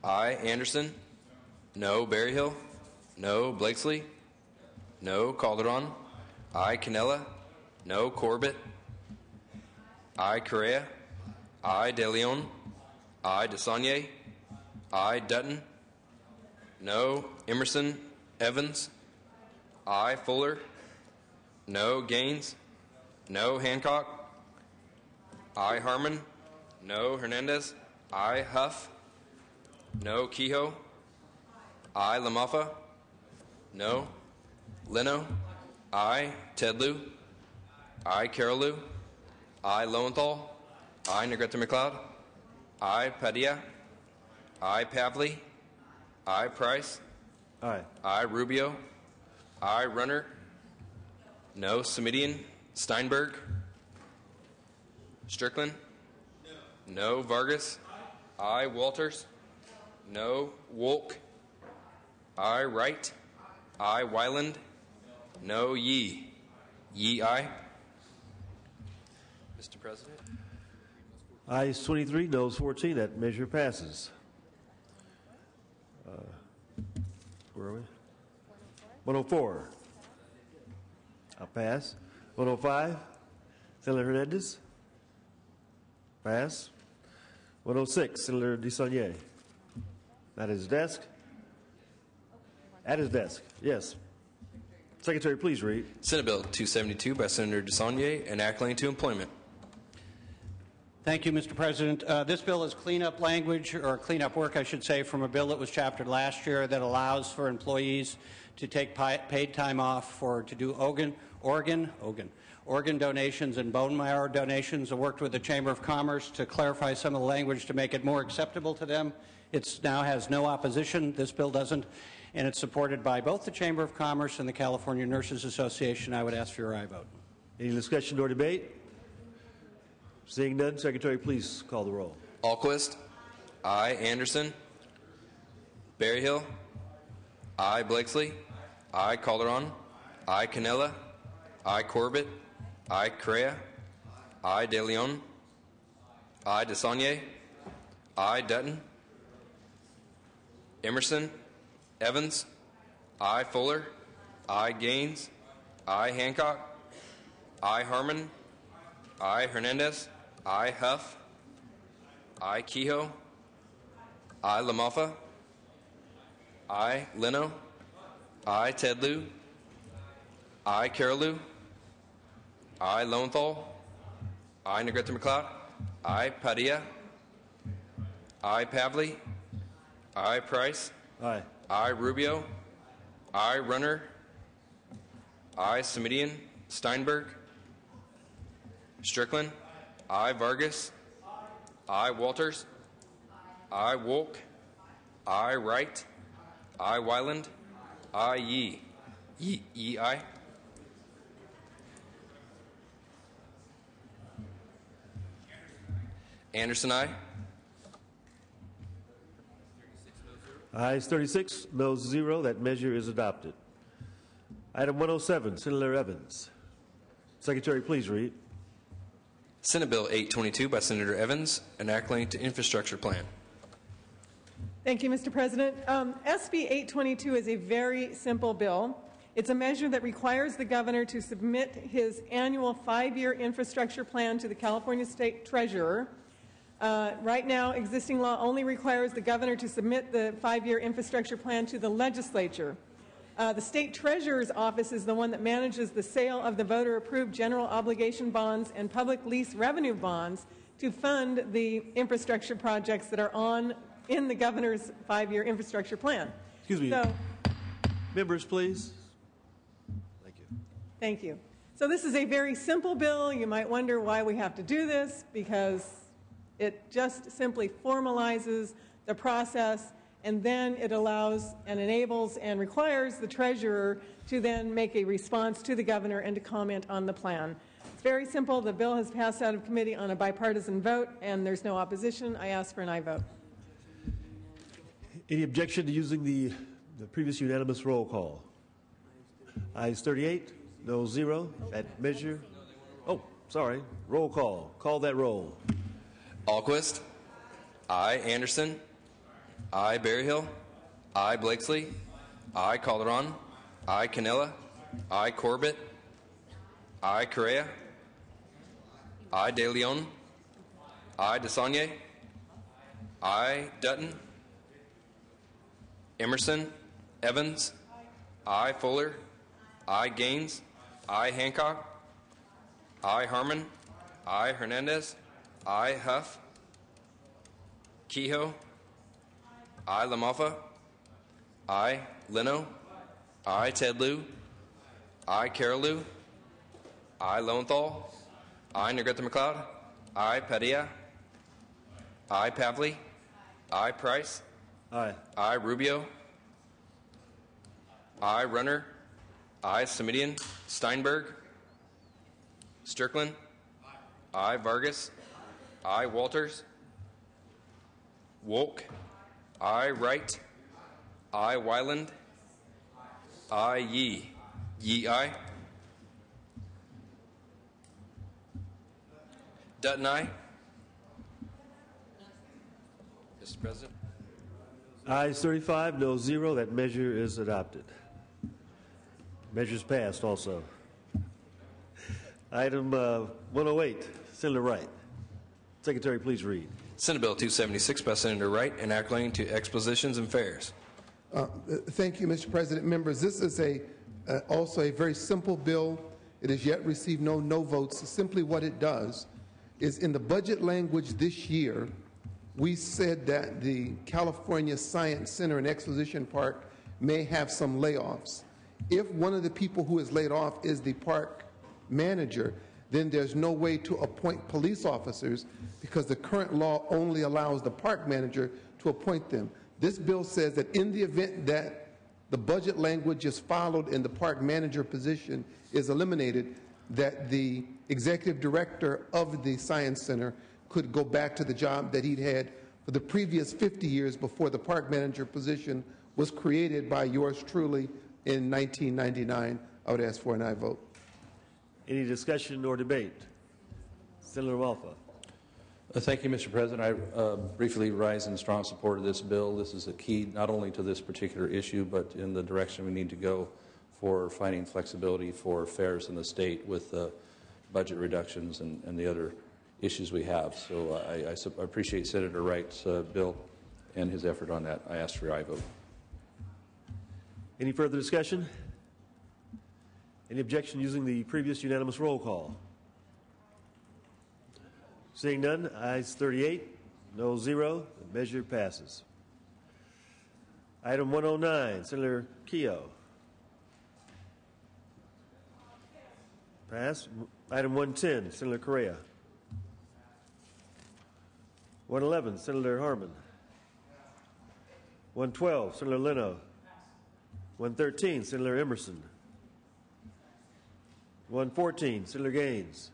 Aye. Anderson. No. Berryhill. No. Blakesley. No. Calderon. Aye. Canella. No. Corbett. Aye. Correa. Aye. De Leon. Aye. DeSaulnier. Aye. Dutton. No. Emerson. Evans. Aye. Fuller. No. Gaines. No. Hancock. Aye. Harmon. No. Hernandez. Aye. Huff. No. Kehoe. Aye. Lamaffa. No. Leno. Aye. Tedlew. Aye. Carolou. Aye. Lowenthal. Aye. Negrete McLeod. Aye. Padilla. Aye. Pavley. Aye. Price. Aye. Aye. Rubio. Aye. Runner. No. Semidian. Steinberg. Strickland. No. Vargas. Aye. Walters. No. Wolk. Aye. Wright. Aye. Wyland. No. Yee. Yee. Aye. Mr. President. Ayes 23, noes 14. That measure passes. Where are we? 104. I'll pass. 105. Senator Hernandez. Pass. 106. Senator DeSaulnier. At his desk. At his desk. Yes. Secretary, please read. Senate Bill 272 by Senator DeSaulnier, enacting to employment. Thank you, Mr. President. This bill is cleanup language, or cleanup work, I should say, from a bill that was chaptered last year that allows for employees to take paid time off to do organ donations and bone marrow donations. I worked with the Chamber of Commerce to clarify some of the language to make it more acceptable to them. It now has no opposition. This bill doesn't, and it's supported by both the Chamber of Commerce and the California Nurses Association. I would ask for your aye vote. Any discussion or debate? Seeing none, Secretary, please call the roll. Alquist. Aye. Anderson. Berryhill. Aye. Blakesley. Aye. Calderon. Aye. Canella. Aye. Corbett. Aye. Correa. Aye. De Leon. Aye. DeSaulnier. Aye. Dutton. Emerson. Evans. Aye. Fuller. Aye. Gaines. Aye. Hancock. Aye. Harmon. Aye. Hernandez. Aye. Huff. Aye. Kehoe. Aye. Lamaffa. Aye. Leno. Aye. Tedlew. Aye. Carolou. Aye. Lowenthal. Aye. Negrete McLeod. Aye. Padilla. Aye. Pavley. Aye. Price. Aye. Aye. Rubio. Aye. Runner. Aye. Semidian. Steinberg. Strickland. Aye. Vargas. Aye. Walters. Aye. Wolk. Aye. Wright. Aye. Wyland. Aye. Yee. Yee. Aye. Anderson. Aye. Ayes 36, noes 0. That measure is adopted. Item 107, Senator Evans. Secretary, please read. Senate Bill 822 by Senator Evans, enacting to infrastructure plan. Thank you, Mr. President. SB 822 is a very simple bill. It's a measure that requires the governor to submit his annual 5-year infrastructure plan to the California State Treasurer. Right now, existing law only requires the governor to submit the 5-year infrastructure plan to the legislature. The State Treasurer's Office is the one that manages the sale of the voter-approved general obligation bonds and public lease revenue bonds to fund the infrastructure projects that are in the governor's 5-year infrastructure plan. Excuse me. So, members, please. Thank you. thank you. So this is a very simple bill. You might wonder why we have to do this, because it just simply formalizes the process, and then it allows and enables and requires the treasurer to then make a response to the governor and to comment on the plan. It's very simple. The bill has passed out of committee on a bipartisan vote, and there's no opposition. I ask for an aye vote. Any objection to using the previous unanimous roll call? Ayes 38, no 0. That measure. Oh, sorry. Roll call. Call that roll. Alquist. Aye. Anderson. Aye. Berryhill. Aye. Blakesley. Aye. Calderon. Aye. Canella. Aye. Corbett. Aye. Correa. Aye. De Leon. Aye. DeSaulnier. Aye. Dutton. Emerson. Evans. Aye. Fuller. Aye. Gaines. Aye. Hancock. Aye. Harmon. Aye. Hernandez. Aye. Huff. Kehoe. Aye. LaMalfa. Aye. Leno. Aye. Ted Lieu. Aye. Carol Lieu. Aye. Lowenthal. Aye. Negrete McLeod. Aye. Padilla. Aye. Pavley. Aye. Price. Aye. Aye. Rubio. Aye. Runner. Aye. Samidian. Steinberg. Strickland. Aye. Vargas. Aye. Walters. Wolk. Aye. Wright. Aye. Wyland. Aye. Yee. Yee. Aye. Dutton. Aye. Mr. President. Ayes 35, no 0. That measure is adopted. Measure's passed also. Item 108, Senator Wright. Secretary, please read. Senate Bill 276 by Senator Wright, enacting to expositions and fairs. Thank you, Mr. President. Members, this is also a very simple bill. It has yet received no votes. Simply what it does is, in the budget language this year, we said that the California Science Center and Exposition Park may have some layoffs. If one of the people who is laid off is the park manager, then there's no way to appoint police officers, because the current law only allows the park manager to appoint them. This bill says that in the event that the budget language is followed and the park manager position is eliminated, that the executive director of the Science Center could go back to the job that he'd had for the previous 50 years before the park manager position was created by yours truly in 1999. I would ask for an aye vote. Any discussion or debate? Senator Walfa. Thank you, Mr. President. I briefly rise in strong support of this bill. This is a key not only to this particular issue, but in the direction we need to go for finding flexibility for fairs in the state with budget reductions and the other issues we have. So I appreciate Senator Wright's bill and his effort on that. I ask for your aye vote. Any further discussion? Any objection using the previous unanimous roll call? Seeing none, ayes 38, no 0. The measure passes. Item 109, Senator Kehoe. Pass. Item 110, Senator Correa. 111, Senator Harmon. 112, Senator Leno. 113, Senator Emerson. 114, Senator Gaines.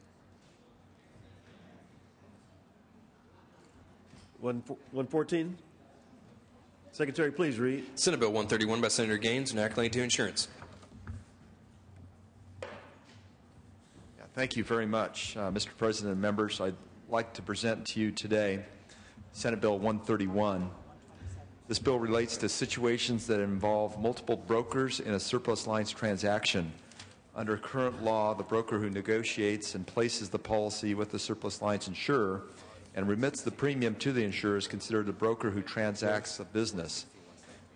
114. Secretary, please read. Senate Bill 131 by Senator Gaines, enacting to insurance. Thank you very much, Mr. President and members. I'd like to present to you today Senate Bill 131. This bill relates to situations that involve multiple brokers in a surplus lines transaction. Under current law, the broker who negotiates and places the policy with the surplus lines insurer and remits the premium to the insurer is considered the broker who transacts a business.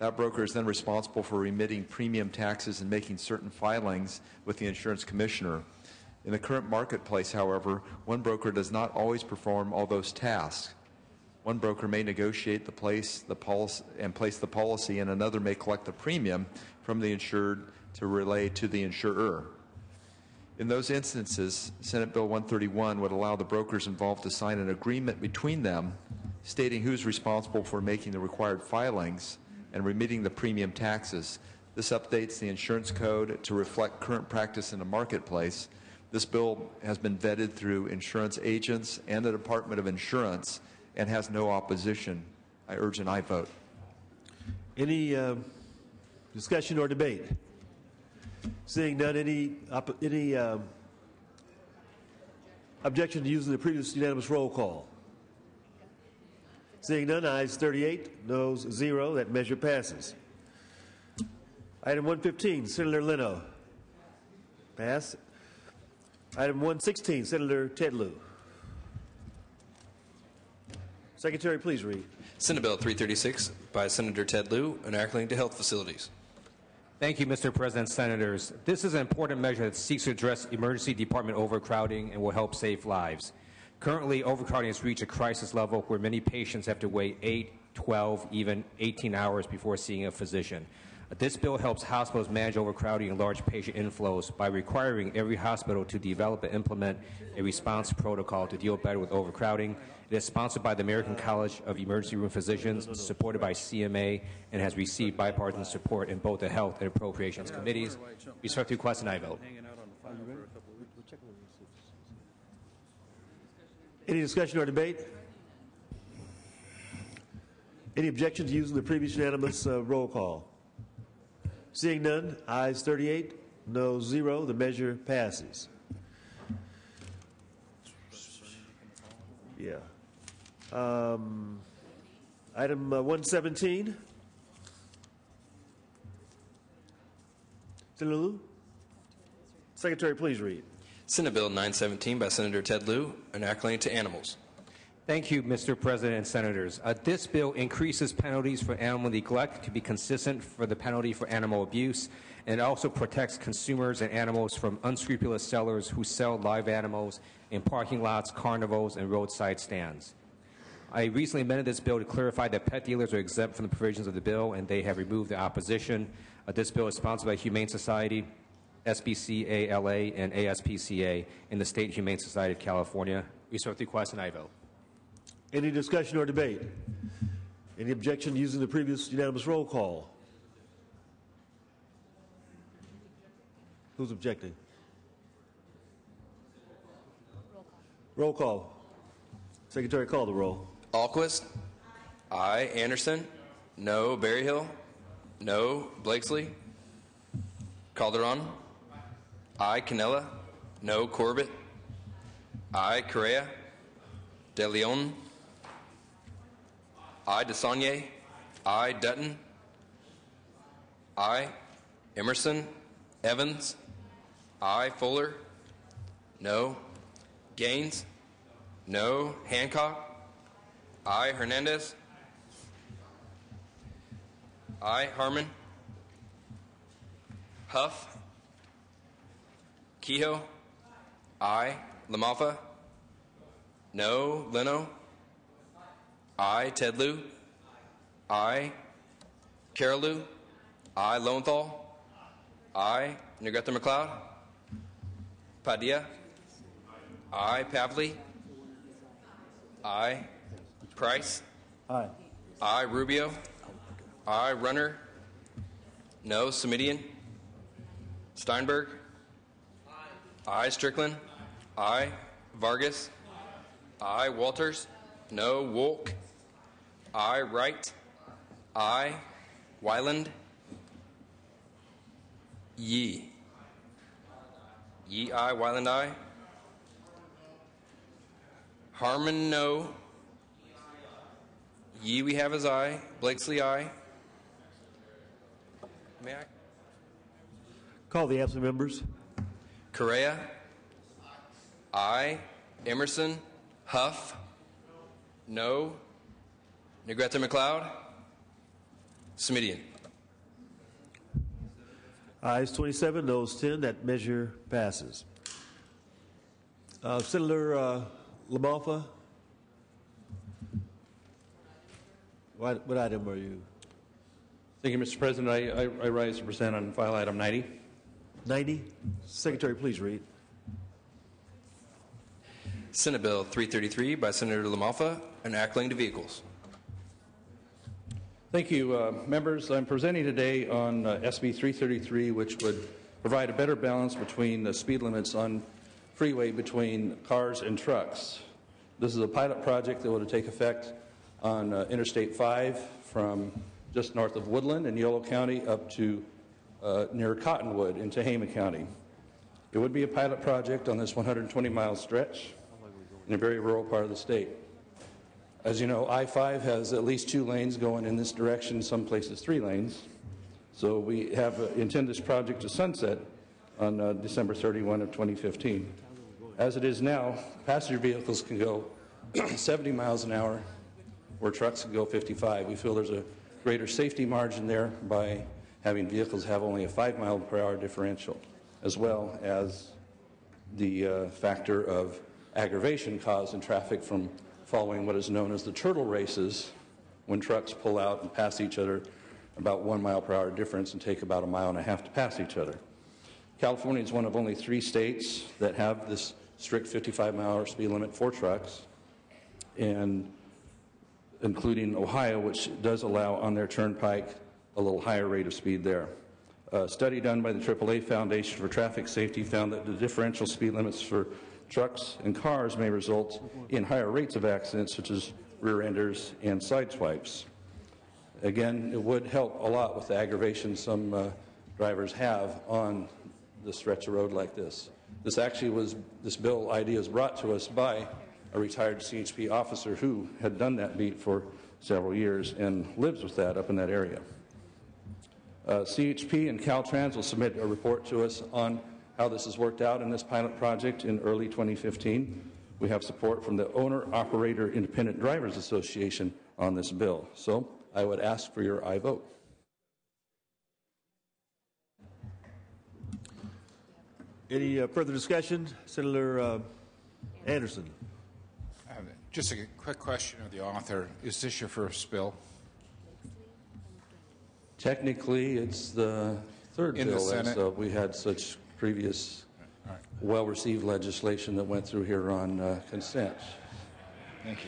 That broker is then responsible for remitting premium taxes and making certain filings with the insurance commissioner. In the current marketplace, however, one broker does not always perform all those tasks. One broker may negotiate place the policy, and another may collect the premium from the insured to relay to the insurer. In those instances, Senate Bill 131 would allow the brokers involved to sign an agreement between them stating who's responsible for making the required filings and remitting the premium taxes. This updates the insurance code to reflect current practice in the marketplace. This bill has been vetted through insurance agents and the Department of Insurance and has no opposition. I urge an aye vote. Any discussion or debate? Seeing none, any objection to using the previous unanimous roll call? Seeing none, ayes 38, noes 0. That measure passes. Item 115, Senator Leno. Pass. Item 116, Senator Ted Lieu. Secretary, please read. Senate Bill 336 by Senator Ted Lieu, enacting to health facilities. Thank you, Mr. President, Senators. This is an important measure that seeks to address emergency department overcrowding and will help save lives. Currently, overcrowding has reached a crisis level where many patients have to wait 8, 12, even 18 hours before seeing a physician. This bill helps hospitals manage overcrowding and large patient inflows by requiring every hospital to develop and implement a response protocol to deal better with overcrowding. It is sponsored by the American College of Emergency Room Physicians, supported by CMA, and has received bipartisan support in both the Health and Appropriations Committees. Respectfully request an aye vote. Any discussion or debate? Any objection to using the previous unanimous roll call? Seeing none, ayes 38, noes 0. The measure passes. Yeah. Item 117. Senator Lieu? Secretary, please read. Senate Bill 917 by Senator Ted Lieu, enacting to animals. Thank you, Mr. President and Senators. This bill increases penalties for animal neglect to be consistent for the penalty for animal abuse, and it also protects consumers and animals from unscrupulous sellers who sell live animals in parking lots, carnivals, and roadside stands. I recently amended this bill to clarify that pet dealers are exempt from the provisions of the bill, and they have removed the opposition. This bill is sponsored by Humane Society, SPCA-LA, and ASPCA, and the State Humane Society of California. Respectfully request an aye vote. Any discussion or debate? Any objection to using the previous unanimous roll call? Who's objecting? Roll call. Secretary, call the roll. Alquist? Aye. Anderson? No. Berryhill? No. Blakesley? Calderon? Aye. Canella? No. Corbett? Aye. Correa? De Leon? Aye. DeSaulnier? Aye. Dutton? Aye. Emerson? Evans? Aye. Fuller? No. Gaines? No. Hancock? Aye. Hernandez? Aye. Harmon? Huff? Kehoe? Aye. LaMalfa? No. Leno? Aye. Ted Lieu? Aye. Carol Lieu? Aye. Lowenthal? Aye. Negrete McLeod? Padilla? Aye. Pavley? Aye. Price? Aye. Aye. Rubio? Aye. Runner? No. Semidian? Steinberg? Aye. Strickland? Aye. Vargas? Aye. Walters? No. Wolk? Aye. Wright? Aye. Wyland? Yee? Yee, aye. Wyland, aye. Harmon, no. Yee, we have as aye. Blakesley, aye. May I? Call the absent members. Correa? Aye. Emerson? Huff? No. Negrete McLeod? Semidian? Ayes 27, noes 10. That measure passes. Senator LaMalfa, what item are you? Thank you, Mr. President. I rise to present on file item 90. 90. Secretary, please read. Senate Bill 333 by Senator LaMalfa, an act relating to vehicles. Thank you, members. I'm presenting today on SB 333, which would provide a better balance between the speed limits on freeway between cars and trucks. This is a pilot project that will take effect on Interstate 5 from just north of Woodland in Yolo County up to near Cottonwood in Tehama County. It would be a pilot project on this 120-mile stretch in a very rural part of the state. As you know, I-5 has at least 2 lanes going in this direction, some places 3 lanes. So we have intend this project to sunset on December 31 of 2015. As it is now, passenger vehicles can go 70 miles an hour, where trucks can go 55. We feel there's a greater safety margin there by having vehicles have only a 5-mile-per-hour differential, as well as the factor of aggravation caused in traffic from following what is known as the turtle races, when trucks pull out and pass each other about 1 mile-per-hour difference and take about 1.5 miles to pass each other. California is one of only 3 states that have this strict 55-mile-per-hour speed limit for trucks, and including Ohio, which does allow on their turnpike a little higher rate of speed there. A study done by the AAA Foundation for Traffic Safety found that the differential speed limits for trucks and cars may result in higher rates of accidents, such as rear-enders and sideswipes. Again, it would help a lot with the aggravation some drivers have on the stretch of road like this. This bill idea was brought to us by a retired CHP officer who had done that beat for several years and lives with that up in that area. CHP and Caltrans will submit a report to us on how this has worked out in this pilot project in early 2015. We have support from the Owner-Operator Independent Drivers Association on this bill. So I would ask for your aye vote. Any further discussion? Senator Anderson. Just a quick question of the author. Is this your first bill? Technically, it's the third in bill. The Senate? We had such previous well-received legislation that went through here on consent. Thank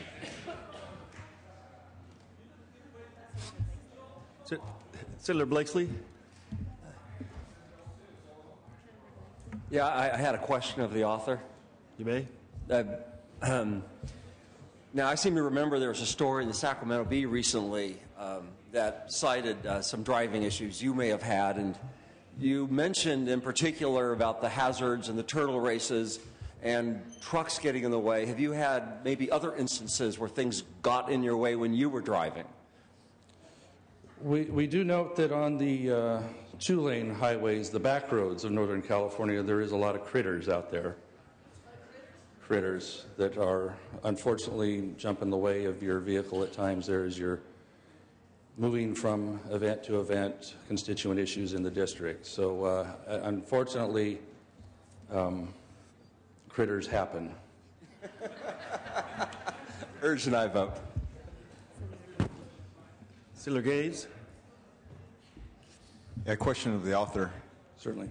you. Senator Blakesley. Yeah, I had a question of the author. You may. Now, I seem to remember there was a story in the Sacramento Bee recently that cited some driving issues you may have had, and you mentioned in particular about the hazards and the turtle races and trucks getting in the way. Have you had maybe other instances where things got in your way when you were driving? We do note that on the 2-lane highways, the back roads of Northern California, there is a lot of critters out there. Critters that are unfortunately jump in the way of your vehicle at times there as you're moving from event to event, constituent issues in the district. So unfortunately, critters happen. Urge and I vote. Senator Gaines. A question of the author. Certainly.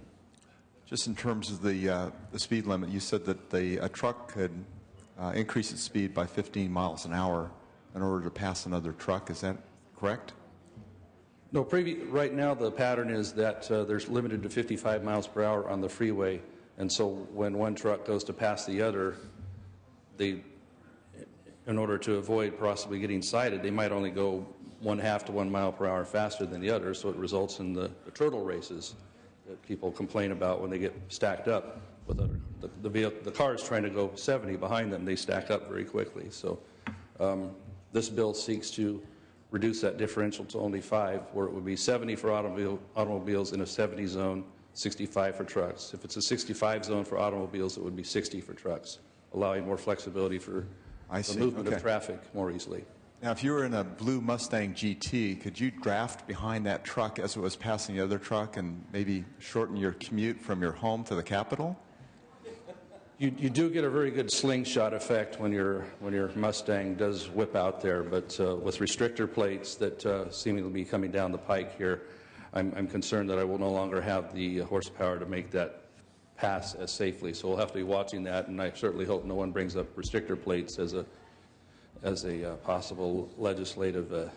Just in terms of the speed limit, you said that a truck could increase its speed by 15 miles an hour in order to pass another truck. Is that correct? No, right now the pattern is that there's limited to 55 miles per hour on the freeway, and so when one truck goes to pass the other, in order to avoid possibly getting cited, they might only go 1/2 to 1 mile per hour faster than the other, so it results in the turtle races that people complain about when they get stacked up with the cars trying to go 70 behind them. They stack up very quickly. So this bill seeks to reduce that differential to only 5, where it would be 70 for automobiles in a 70 zone, 65 for trucks. If it's a 65 zone for automobiles, it would be 60 for trucks, allowing more flexibility for the movement of traffic more easily. Now, if you were in a blue Mustang GT, could you draft behind that truck as it was passing the other truck and maybe shorten your commute from your home to the Capitol? You do get a very good slingshot effect when your Mustang does whip out there, but with restrictor plates that seem to be coming down the pike here, I'm concerned that I will no longer have the horsepower to make that pass as safely. So we'll have to be watching that, and I certainly hope no one brings up restrictor plates as a possible legislative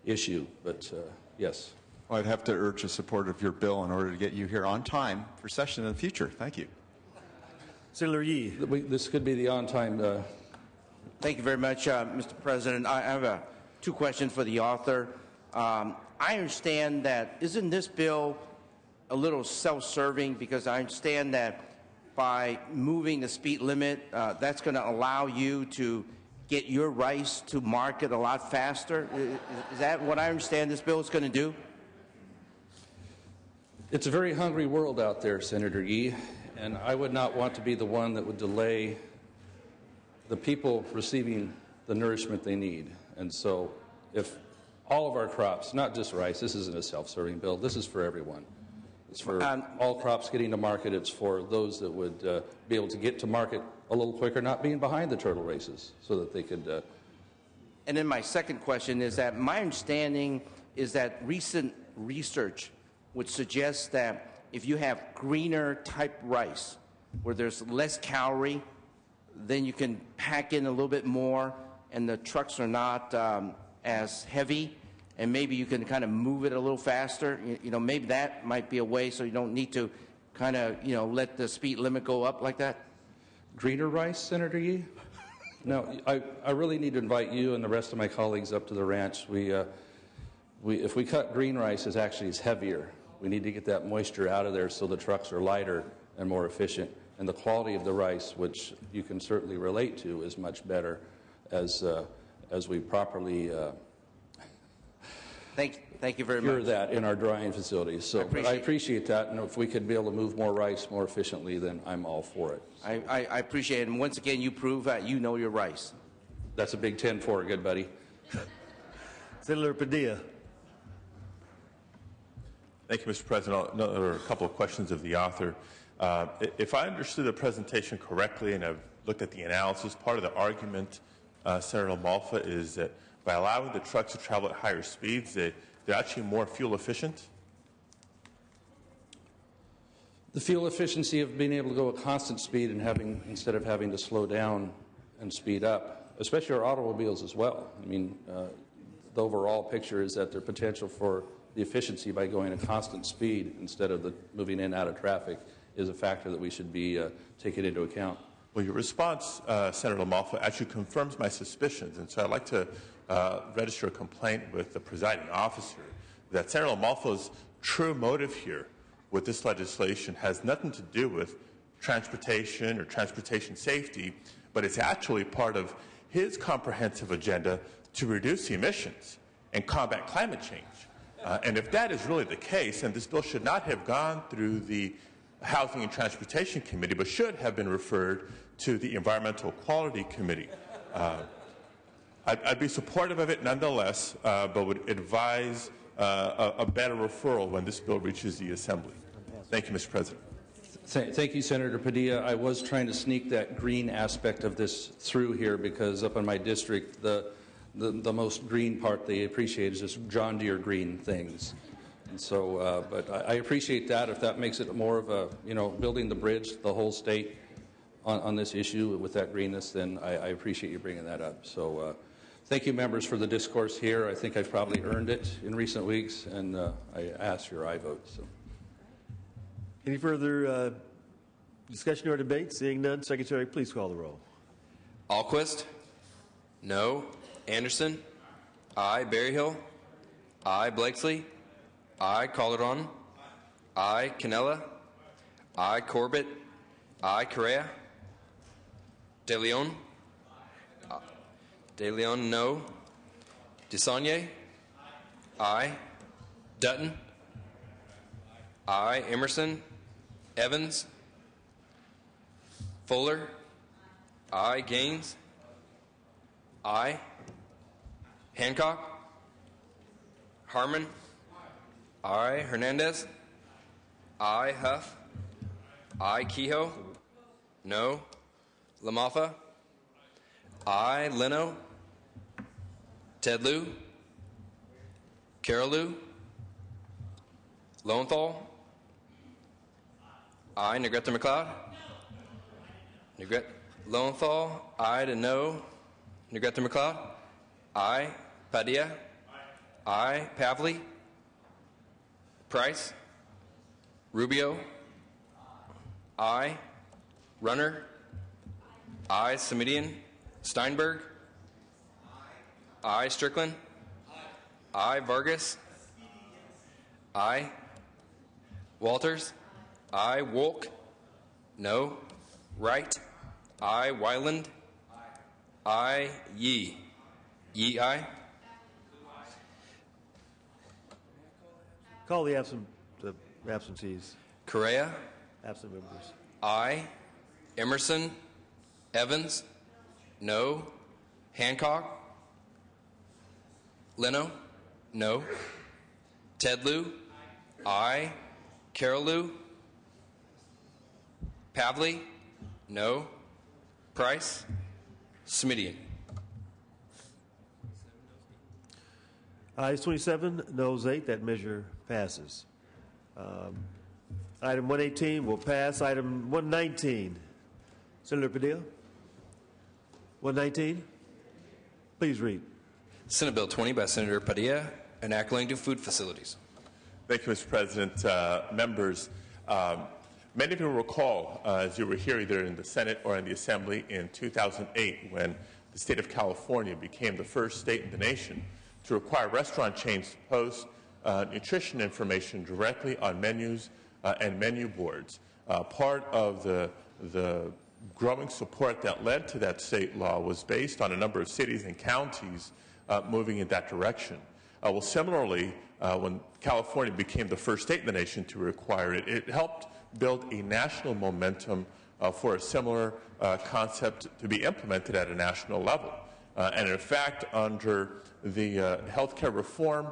issue. But yes. Well, I'd have to urge the support of your bill in order to get you here on time for session in the future. Thank you. Senator Yee. This could be the on-time. Thank you very much, Mr. President. I have two questions for the author. I understand that, isn't this bill a little self-serving? Because I understand that by moving the speed limit, that's going to allow you to get your rice to market a lot faster. Is that what I understand this bill is going to do? It's a very hungry world out there, Senator Yee, and I would not want to be the one that would delay the people receiving the nourishment they need. And so if all of our crops, not just rice, this isn't a self-serving bill, this is for everyone. It's for all crops getting to market. It's for those that would be able to get to market a little quicker, not being behind the turtle races, so that they could... And then my second question is that my understanding is that recent research would suggest that if you have greener type rice, where there's less calorie, then you can pack in a little bit more, and the trucks are not as heavy, and maybe you can kind of move it a little faster. You know, maybe that might be a way so you don't need to kind of, you know, let the speed limit go up like that. Greener rice, Senator Yee? No, I really need to invite you and the rest of my colleagues up to the ranch. If we cut green rice, it's heavier. We need to get that moisture out of there so the trucks are lighter and more efficient. And the quality of the rice, which you can certainly relate to, is much better as we properly Thank you very cure much. that in our drying facilities. So I appreciate that, and if we could be able to move more rice more efficiently, then I'm all for it. I appreciate it. And once again, you prove that you know your rice. That's a big 10 for it, good buddy. Senator Padilla. Thank you, Mr. President. Another couple of questions of the author. If I understood the presentation correctly, and I've looked at the analysis, part of the argument, Senator LaMalfa, is that by allowing the trucks to travel at higher speeds, they're actually more fuel efficient? The fuel efficiency of being able to go at constant speed and instead of having to slow down and speed up, especially our automobiles as well. I mean, the overall picture is that their potential for the efficiency by going at constant speed instead of moving in and out of traffic is a factor that we should be taking into account. Well, your response, Senator LaMalfa, actually confirms my suspicions, and so I'd like to register a complaint with the presiding officer that Senator LaMalfa's true motive here with this legislation has nothing to do with transportation or transportation safety, but it's actually part of his comprehensive agenda to reduce emissions and combat climate change. And if that is really the case, then this bill should not have gone through the Housing and Transportation Committee, but should have been referred to the Environmental Quality Committee. I'd be supportive of it nonetheless, but would advise a better referral when this bill reaches the Assembly. Thank you, Mr. President. Thank you, Senator Padilla. I was trying to sneak that green aspect of this through here because up in my district, the most green part they appreciate is just John Deere green things. And so, but I appreciate that. If that makes it more of a, building the bridge, the whole state on this issue with that greenness, then I appreciate you bringing that up. So thank you, members, for the discourse here. I think I've probably earned it in recent weeks, and I ask your aye vote. So. Any further discussion or debate? Seeing none, Secretary, please call the roll. Alquist? No. Anderson? Aye. Berryhill? Aye. Blakesley? Aye. Calderon? Aye. Canella? Aye. Corbett? Aye. Correa? De Leon? De Leon, no. DeSaulnier? Aye. Dutton? Aye. Emerson? Evans? Fuller? Aye. Gaines? Aye. Hancock. Harmon. I. Hernandez. I. Huff. I. Kehoe. No. LaMalfa. I. Leno. Ted Lieu. Carol Liu. Lowenthal. I. Negrete McLeod. Lowenthal. I to no. Negrete McLeod. I. Padilla. I. Pavley. Price. Rubio. I. Runner. I. Semidian. Steinberg. I. Strickland. I. Vargas. I. Walters. I. Wolk. No. Wright. I. Wyland. I. Yee. Yee. I. Call the absentees. Correa. Absent members. I. Emerson. Evans. No. Hancock. Leno. No. Ted Lieu. I. Carol Liu. Pavley. No. Price. Smidian. Ayes 27, noes 8. That measure passes. Item 118 will pass. Item 119. Senator Padilla. 119. Please read. Senate Bill 20 by Senator Padilla, enacting to food facilities. Thank you, Mr. President. Members, many of you will recall, as you were here either in the Senate or in the Assembly in 2008, when the state of California became the first state in the nation to require restaurant chains to post nutrition information directly on menus and menu boards. Part of the growing support that led to that state law was based on a number of cities and counties moving in that direction. Well, similarly, when California became the first state in the nation to require it, it helped build a national momentum for a similar concept to be implemented at a national level. And in fact, under the healthcare reform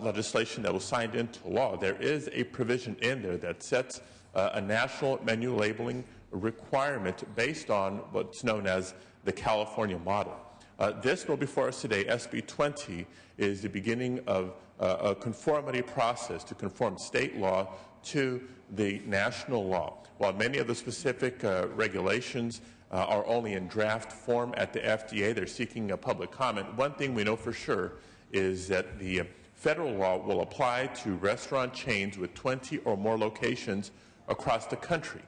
legislation that was signed into law, there is a provision in there that sets a national menu labeling requirement based on what's known as the California model. This bill before us today, SB 20, is the beginning of a conformity process to conform state law to the national law. While many of the specific regulations are only in draft form at the FDA, they're seeking a public comment. One thing we know for sure is that the federal law will apply to restaurant chains with 20 or more locations across the country.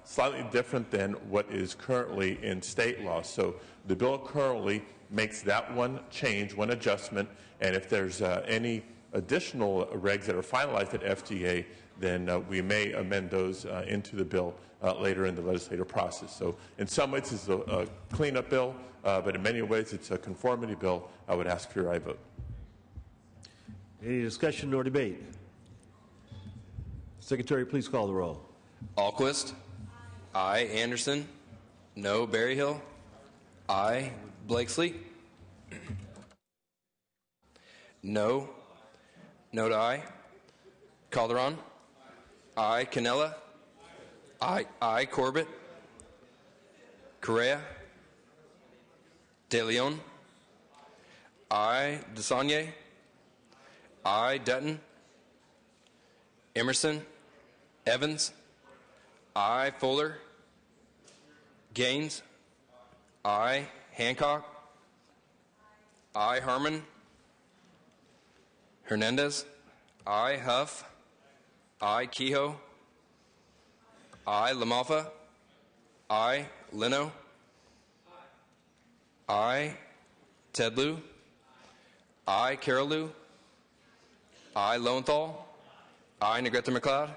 Slightly different than what is currently in state law. So the bill currently makes that one change, one adjustment, and if there's any additional regs that are finalized at FDA, then we may amend those into the bill later in the legislative process. So in some ways it's a cleanup bill, but in many ways it's a conformity bill. I would ask for your aye vote. Any discussion or debate? Secretary, please call the roll. Alquist. Aye. Anderson. No. Berryhill. Aye. Blakesley. No. No to aye. Calderon. Aye. Canella. Aye. Aye. Corbett. Correa. De Leon. Aye. DeSaulnier. Aye. Dutton. Emerson. Evans. Aye. Fuller. Gaines. Aye. Hancock. Aye. Harmon. Hernandez. Aye. Huff. Aye. Kehoe. Aye. LaMalfa. Aye. Leno. Aye. Ted Lieu. Aye. Carol Liu. Aye. Lowenthal. Aye. Negrete McLeod.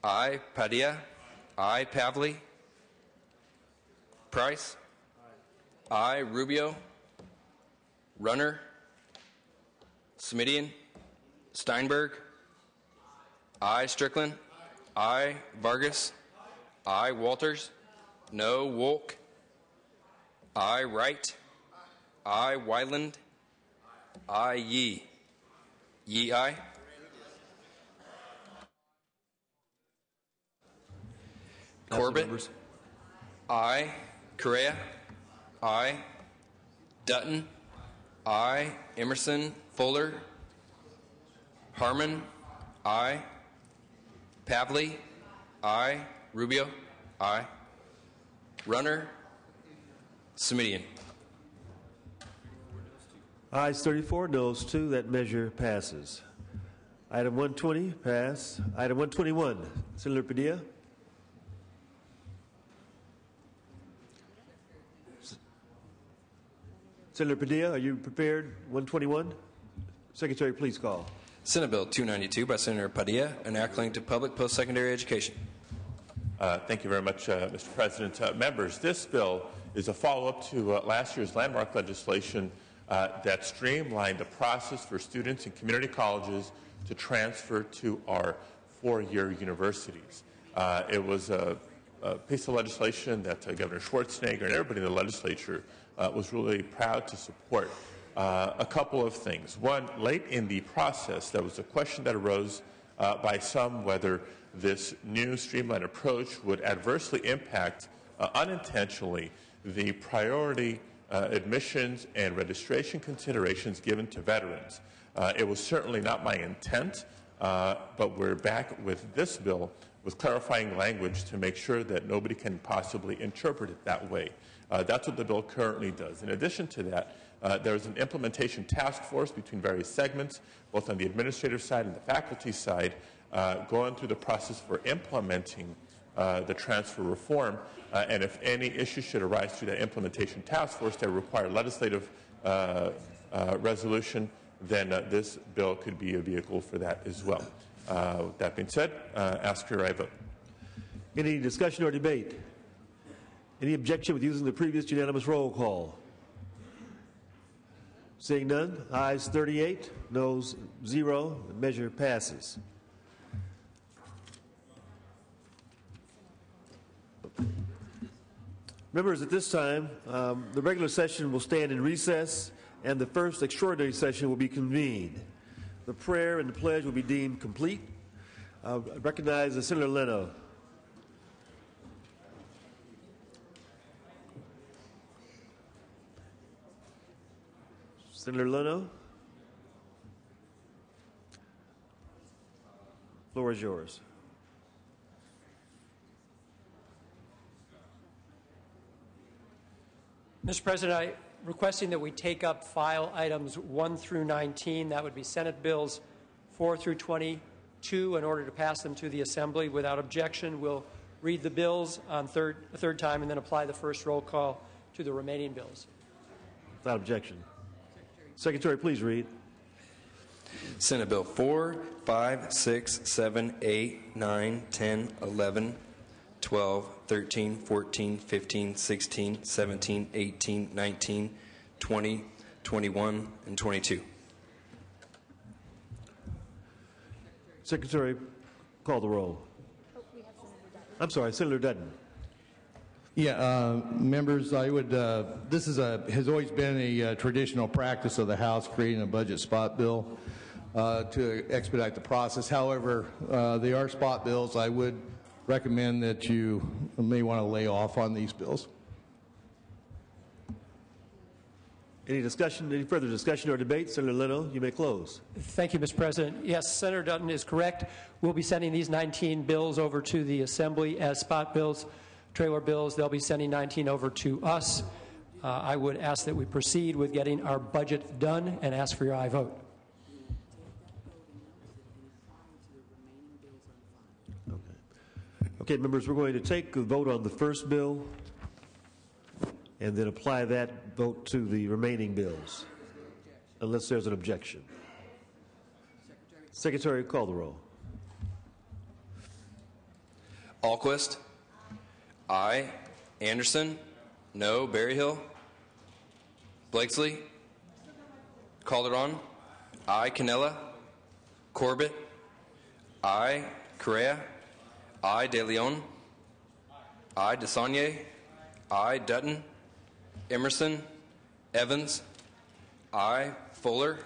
Aye. Padilla. Aye. Pavley. Price. Aye. Rubio. Runner. Smidian. Steinberg. Aye. Strickland. Aye. Vargas. Aye. Walters. No. Wolk. Aye. Wright. Aye. Wyland. I, Yee. Yee, aye. Corbett. Aye. Correa. Aye. Dutton. Aye. Emerson. Fuller. Harmon. Aye. Pavley. Aye. Rubio. Aye. Runner. Semidian. Ayes 34, noes 2. That measure passes. Item 120, pass. Item 121, Senator Padilla. Senator Padilla, are you prepared? 121? Secretary, please call. Senate Bill 292 by Senator Padilla, enacting to public post-secondary education. Thank you very much, Mr. President. Members, this bill is a follow-up to last year's landmark legislation that streamlined the process for students in community colleges to transfer to our four-year universities. It was a piece of legislation that Governor Schwarzenegger and everybody in the legislature was really proud to support. A couple of things. One, late in the process, there was a question that arose by some whether this new streamlined approach would adversely impact unintentionally the priority admissions and registration considerations given to veterans. It was certainly not my intent, but we're back with this bill with clarifying language to make sure that nobody can possibly interpret it that way. That's what the bill currently does. In addition to that, there is an implementation task force between various segments, both on the administrative side and the faculty side, going through the process for implementing the transfer reform. And if any issues should arise through that implementation task force that require legislative resolution, then this bill could be a vehicle for that as well. With that being said, ask for your aye vote. Any discussion or debate? Any objection with using the previous unanimous roll call? Seeing none, ayes 38, noes 0. The measure passes. Members, at this time, the regular session will stand in recess, and the first extraordinary session will be convened. The prayer and the pledge will be deemed complete. I recognize Senator Leno. Senator Leno, the floor is yours. Mr. President, I'm requesting that we take up file items 1 through 19. That would be Senate Bills 4 through 22 in order to pass them to the Assembly. Without objection, we'll read the bills on a third time and then apply the first roll call to the remaining bills. Without objection. Secretary, please read. Senate Bill 4, 5, 6, 7, 8, 9, 10, 11, 12, 13, 14, 15, 16, 17, 18, 19, 20, 21, and 22. Secretary, call the roll. I'm sorry, Senator Dutton. Yeah, members, I would. This has always been a traditional practice of the House, creating a budget spot bill to expedite the process. However, they are spot bills. I would recommend that you may want to lay off on these bills. Any discussion, any further discussion or debate? Senator Leno, you may close. Thank you, Mr. President. Yes, Senator Dutton is correct. We'll be sending these 19 bills over to the Assembly as spot bills, trailer bills. They'll be sending 19 over to us. I would ask that we proceed with getting our budget done and ask for your aye vote. Okay, members, we're going to take a vote on the first bill and then apply that vote to the remaining bills, unless there's an objection. Secretary, call the roll. Alquist. Aye. Anderson. No. Berryhill. Blakesley. Calderon. Aye. Canella. Corbett. Aye. Correa. Aye. De Leon. Aye. DeSaulnier. Aye. Dutton. Emerson. Evans. I. Fuller.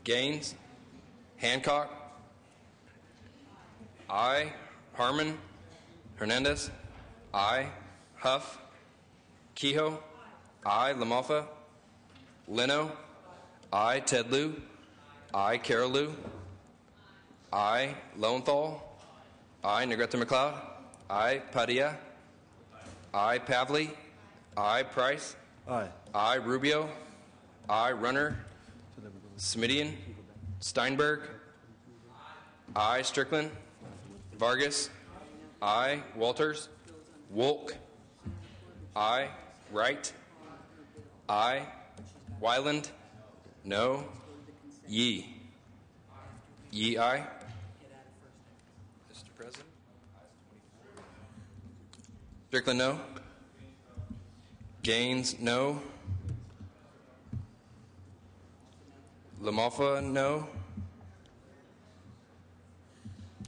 Gaines. Hancock. I. Harmon. Hernandez. I. Huff. Kehoe. I. LaMalfa. Leno. I. Ted Lieu. I. Carol Lieu. I. Lowenthal. I. Negrete McLeod. I. Padilla. I. Pavley. I. Price. Aye. I. Rubio. I. Runner. Smidian. Steinberg. I. Strickland. Vargas. I. Walters. Wolk. I. Wright. I. Wyland. No. Yee. Yee, aye. Mr. President. Strickland, no. Gaines, no. LaMalfa, no.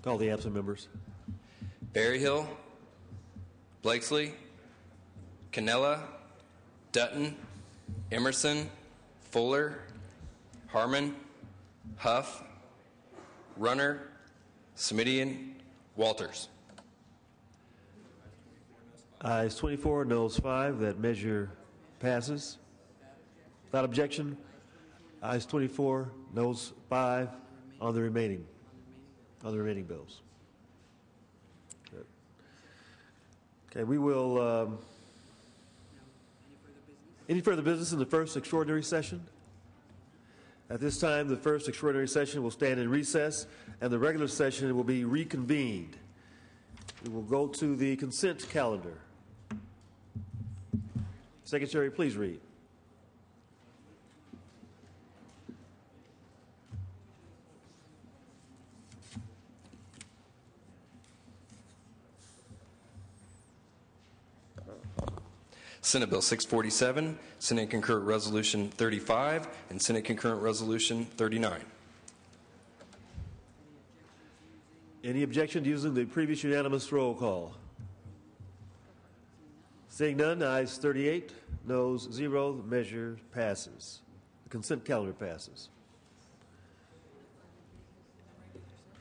Call the absent members. Berryhill. Blakesley. Cannella. Dutton. Emerson. Fuller. Harmon. Huff. Runner. Smidian. Walters. Ayes 24, noes 5. That measure passes. Without objection, ayes 24, noes 5 on the remaining bills. Good. Okay, we will. Any further business in the first extraordinary session? At this time, the first extraordinary session will stand in recess, and the regular session will be reconvened. We will go to the consent calendar. Secretary, please read. Senate Bill 647, Senate Concurrent Resolution 35, and Senate Concurrent Resolution 39. Any objection to using the previous unanimous roll call? Seeing none, ayes 38, noes 0. The measure passes. The consent calendar passes.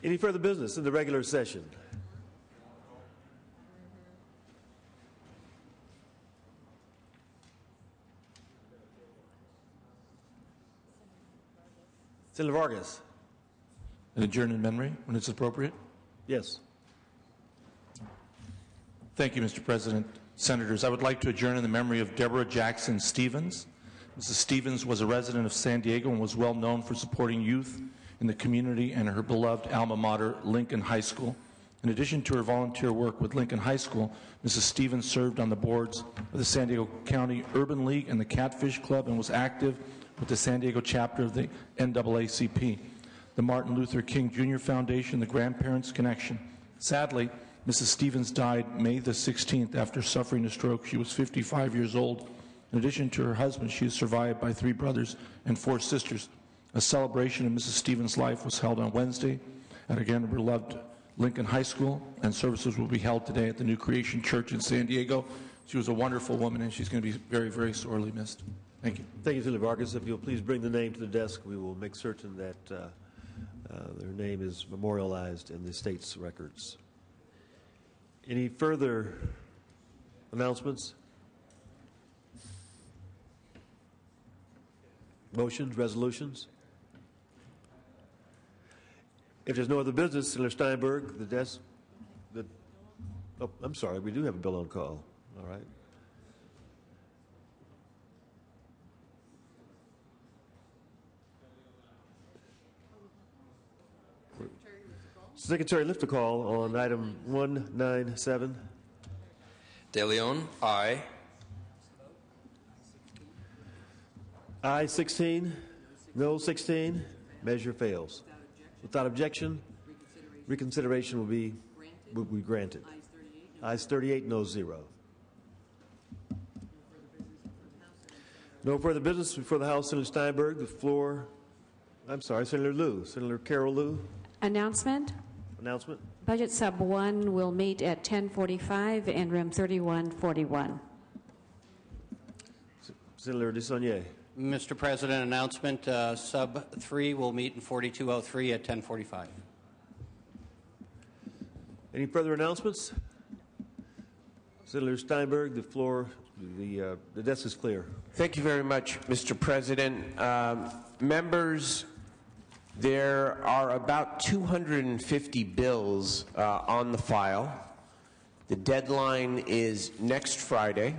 Any further business in the regular session? Senator Vargas. An adjourned in memory when it's appropriate? Yes. Thank you, Mr. President. Senators, I would like to adjourn in the memory of Deborah Jackson Stevens. Mrs. Stevens was a resident of San Diego and was well known for supporting youth in the community and her beloved alma mater, Lincoln High School. In addition to her volunteer work with Lincoln High School, Mrs. Stevens served on the boards of the San Diego County Urban League and the Catfish Club and was active with the San Diego chapter of the NAACP, the Martin Luther King Jr. Foundation, the Grandparents Connection. Sadly, Mrs. Stevens died May the 16th after suffering a stroke. She was 55 years old. In addition to her husband, she is survived by 3 brothers and 4 sisters. A celebration of Mrs. Stevens' life was held on Wednesday at, again, beloved Lincoln High School, and services will be held today at the New Creation Church in San Diego. She was a wonderful woman, and she's going to be very, very sorely missed. Thank you. Thank you, Senator Vargas. If you'll please bring the name to the desk, we will make certain that their name is memorialized in the state's records. Any further announcements? Motions, resolutions? If there's no other business, Senator Steinberg, the desk. Oh, I'm sorry, we do have a bill on call. All right. Secretary, lift a call on item 197. De Leon, aye. Aye 16, no 16. Measure fails. Without objection, reconsideration will be granted. Ayes 38, no 0. No further business before the House. Senator Steinberg, the floor. I'm sorry, Senator Lieu. Senator Carol Lieu. Announcement. Budget Sub 1 will meet at 10:45 in room 3141. Senator DeSaulnier. Mr. President, announcement, sub 3 will meet in 4203 at 10:45. Any further announcements? Senator Steinberg, the floor, the desk is clear. Thank you very much, Mr. President. Members, there are about 250 bills on the file. The deadline is next Friday.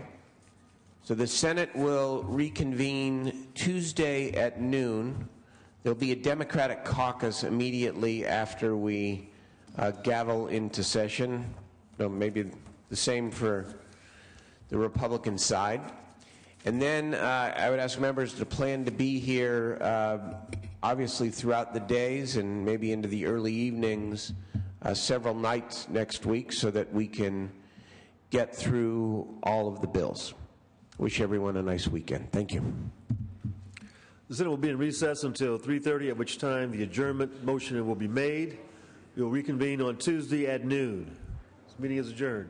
So the Senate will reconvene Tuesday at noon. There'll be a Democratic caucus immediately after we gavel into session. No, maybe the same for the Republican side. And then I would ask members to plan to be here obviously throughout the days and maybe into the early evenings several nights next week so that we can get through all of the bills. Wish everyone a nice weekend. Thank you. The Senate will be in recess until 3:30, at which time the adjournment motion will be made. We will reconvene on Tuesday at noon. This meeting is adjourned.